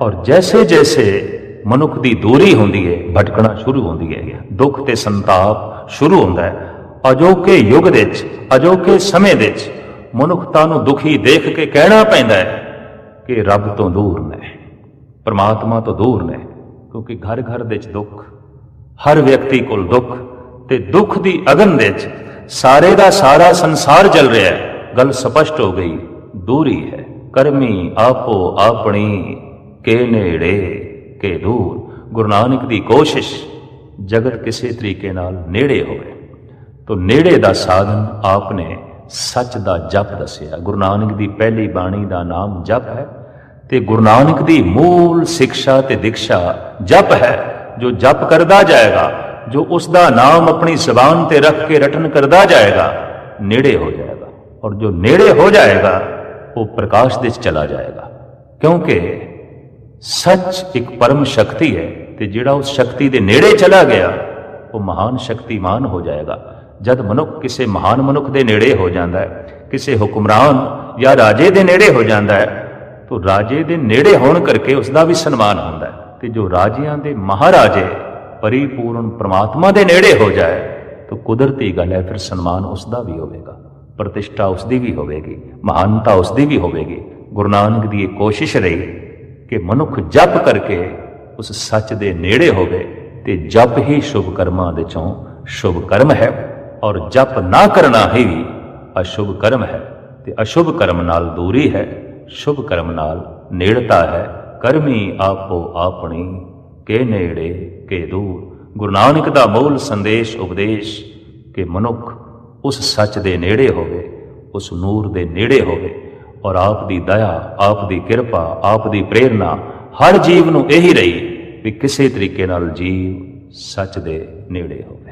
ਔਰ ਜੈਸੇ ਜੈਸੇ ਮਨੁੱਖ ਦੀ ਦੂਰੀ ਹੁੰਦੀ ਹੈ ਭਟਕਣਾ ਸ਼ੁਰੂ ਹੁੰਦੀ ਹੈ, ਦੁੱਖ ਤੇ ਸੰਤਾਪ ਸ਼ੁਰੂ ਹੁੰਦਾ ਹੈ। ਅਜੋਕੇ ਯੁੱਗ ਦੇ ਵਿੱਚ, ਅਜੋਕੇ ਸਮੇਂ ਦੇ ਵਿੱਚ ਮਨੁੱਖਤਾ ਨੂੰ ਦੁਖੀ ਦੇਖ ਕੇ ਕਹਿਣਾ ਪੈਂਦਾ ਹੈ ਕਿ ਰੱਬ ਤੋਂ ਦੂਰ ਨੇ, ਪ੍ਰਮਾਤਮਾ ਤੋਂ ਦੂਰ ਨੇ, ਕਿਉਂਕਿ ਘਰ ਘਰ ਦੇ ਵਿੱਚ ਦੁੱਖ, ਹਰ ਵਿਅਕਤੀ ਕੋਲ ਦੁੱਖ, ਤੇ ਦੁੱਖ ਦੀ ਅਗਨ ਦੇ ਵਿੱਚ ਸਾਰੇ ਦਾ ਸਾਰਾ ਸੰਸਾਰ ਜਲ ਰਿਹਾ ਹੈ। ਗੱਲ ਸਪਸ਼ਟ ਹੋ ਗਈ, ਦੂਰੀ ਹੈ। ਕਰਮੀ ਆਪੋ ਆਪਣੀ ਕੇ ਨੇੜੇ ਕੇ ਦੂਰ। ਗੁਰੂ ਨਾਨਕ ਦੀ ਕੋਸ਼ਿਸ਼ ਜਗਤ ਕਿਸੇ ਤਰੀਕੇ ਨਾਲ ਨੇੜੇ ਹੋਵੇ, ਤੋ ਨੇੜੇ ਦਾ ਸਾਧਨ ਆਪ ਨੇ ਸੱਚ ਦਾ ਜਪ ਦੱਸਿਆ। ਗੁਰੂ ਨਾਨਕ ਦੀ ਪਹਿਲੀ ਬਾਣੀ ਦਾ ਨਾਮ ਜਪ ਹੈ, ਤੇ ਗੁਰੂ ਨਾਨਕ ਦੀ ਮੂਲ ਸਿੱਖਿਆ ਤੇ ਦੀਕਸ਼ਾ ਜਪ ਹੈ। ਜੋ ਜਪ ਕਰਦਾ ਜਾਏਗਾ, ਜੋ ਉਸ ਦਾ ਨਾਮ ਆਪਣੀ ਜ਼ਬਾਨ ਤੇ ਰੱਖ ਕੇ ਰਟਨ ਕਰਦਾ ਜਾਏਗਾ, ਨੇੜੇ ਹੋ ਜਾਏਗਾ। ਔਰ ਜੋ ਨੇੜੇ ਹੋ ਜਾਏਗਾ ਉਹ ਪ੍ਰਕਾਸ਼ ਦੇ 'ਚ ਚਲਾ ਜਾਏਗਾ, ਕਿਉਂਕਿ ਸੱਚ ਇੱਕ ਪਰਮ ਸ਼ਕਤੀ ਹੈ, ਤੇ ਜਿਹੜਾ ਉਸ ਸ਼ਕਤੀ ਦੇ ਨੇੜੇ ਚਲਾ ਗਿਆ ਉਹ ਮਹਾਨ ਸ਼ਕਤੀਮਾਨ ਹੋ ਜਾਏਗਾ। ਜਦ ਮਨੁੱਖ ਕਿਸੇ ਮਹਾਨ ਮਨੁੱਖ ਦੇ ਨੇੜੇ ਹੋ ਜਾਂਦਾ ਹੈ, ਕਿਸੇ ਹੁਕਮਰਾਨ ਜਾਂ ਰਾਜੇ ਦੇ ਨੇੜੇ ਹੋ ਜਾਂਦਾ ਹੈ, ਤਾਂ ਰਾਜੇ ਦੇ ਨੇੜੇ ਹੋਣ ਕਰਕੇ ਉਸ ਦਾ ਵੀ ਸਨਮਾਨ ਹੁੰਦਾ ਹੈ। ਤੇ ਜੋ ਰਾਜਿਆਂ ਦੇ ਮਹਾਰਾਜੇ ਪਰਿਪੂਰਨ ਪ੍ਰਮਾਤਮਾ ਦੇ ਨੇੜੇ ਹੋ ਜਾਏ ਤਾਂ ਕੁਦਰਤੀ ਗੱਲ ਹੈ, ਫਿਰ ਸਨਮਾਨ ਉਸ ਦਾ ਵੀ ਹੋਵੇਗਾ, ਪ੍ਰਤਿਸ਼ਠਾ ਉਸ ਦੀ ਵੀ ਹੋਵੇਗੀ, ਮਹਾਨਤਾ ਉਸ ਦੀ ਵੀ ਹੋਵੇਗੀ। ਗੁਰੂ ਨਾਨਕ ਦੀ ਇਹ ਕੋਸ਼ਿਸ਼ ਰਹੀ ਕਿ ਮਨੁੱਖ ਜਪ ਕਰਕੇ ਉਸ ਸੱਚ ਦੇ ਨੇੜੇ ਹੋਵੇ, ਤੇ ਜਪ ਹੀ ਸ਼ੁਭ ਕਰਮਾਂ ਦੇ ਚੋਂ ਸ਼ੁਭ ਕਰਮ ਹੈ, ਔਰ ਜਪ ਨਾ ਕਰਨਾ ਹੀ ਅਸ਼ੁਭ ਕਰਮ ਹੈ। ਤੇ ਅਸ਼ੁਭ ਕਰਮ ਨਾਲ ਦੂਰੀ ਹੈ, ਸ਼ੁਭ ਕਰਮ ਨਾਲ ਨੇੜਤਾ ਹੈ। ਕਰਮੀ ਆਪੋ ਆਪਣੀ ਕੇ ਨੇੜੇ ਕੇ ਦੂਰ। ਗੁਰੂ ਨਾਨਕ ਦਾ ਮੂਲ ਸੰਦੇਸ਼ ਉਪਦੇਸ਼ ਕਿ ਮਨੁੱਖ ਉਸ ਸੱਚ ਦੇ ਨੇੜੇ ਹੋਵੇ, ਉਸ ਨੂਰ ਦੇ ਨੇੜੇ ਹੋਵੇ, ਔਰ ਆਪ ਦੀ ਦਇਆ, ਆਪ ਦੀ ਕਿਰਪਾ, ਆਪ ਦੀ ਪ੍ਰੇਰਨਾ ਹਰ ਜੀਵ ਨੂੰ ਇਹੀ ਰਹੀ ਵੀ ਕਿਸੇ ਤਰੀਕੇ ਨਾਲ ਜੀਵ ਸੱਚ ਦੇ ਨੇੜੇ ਹੋਵੇ।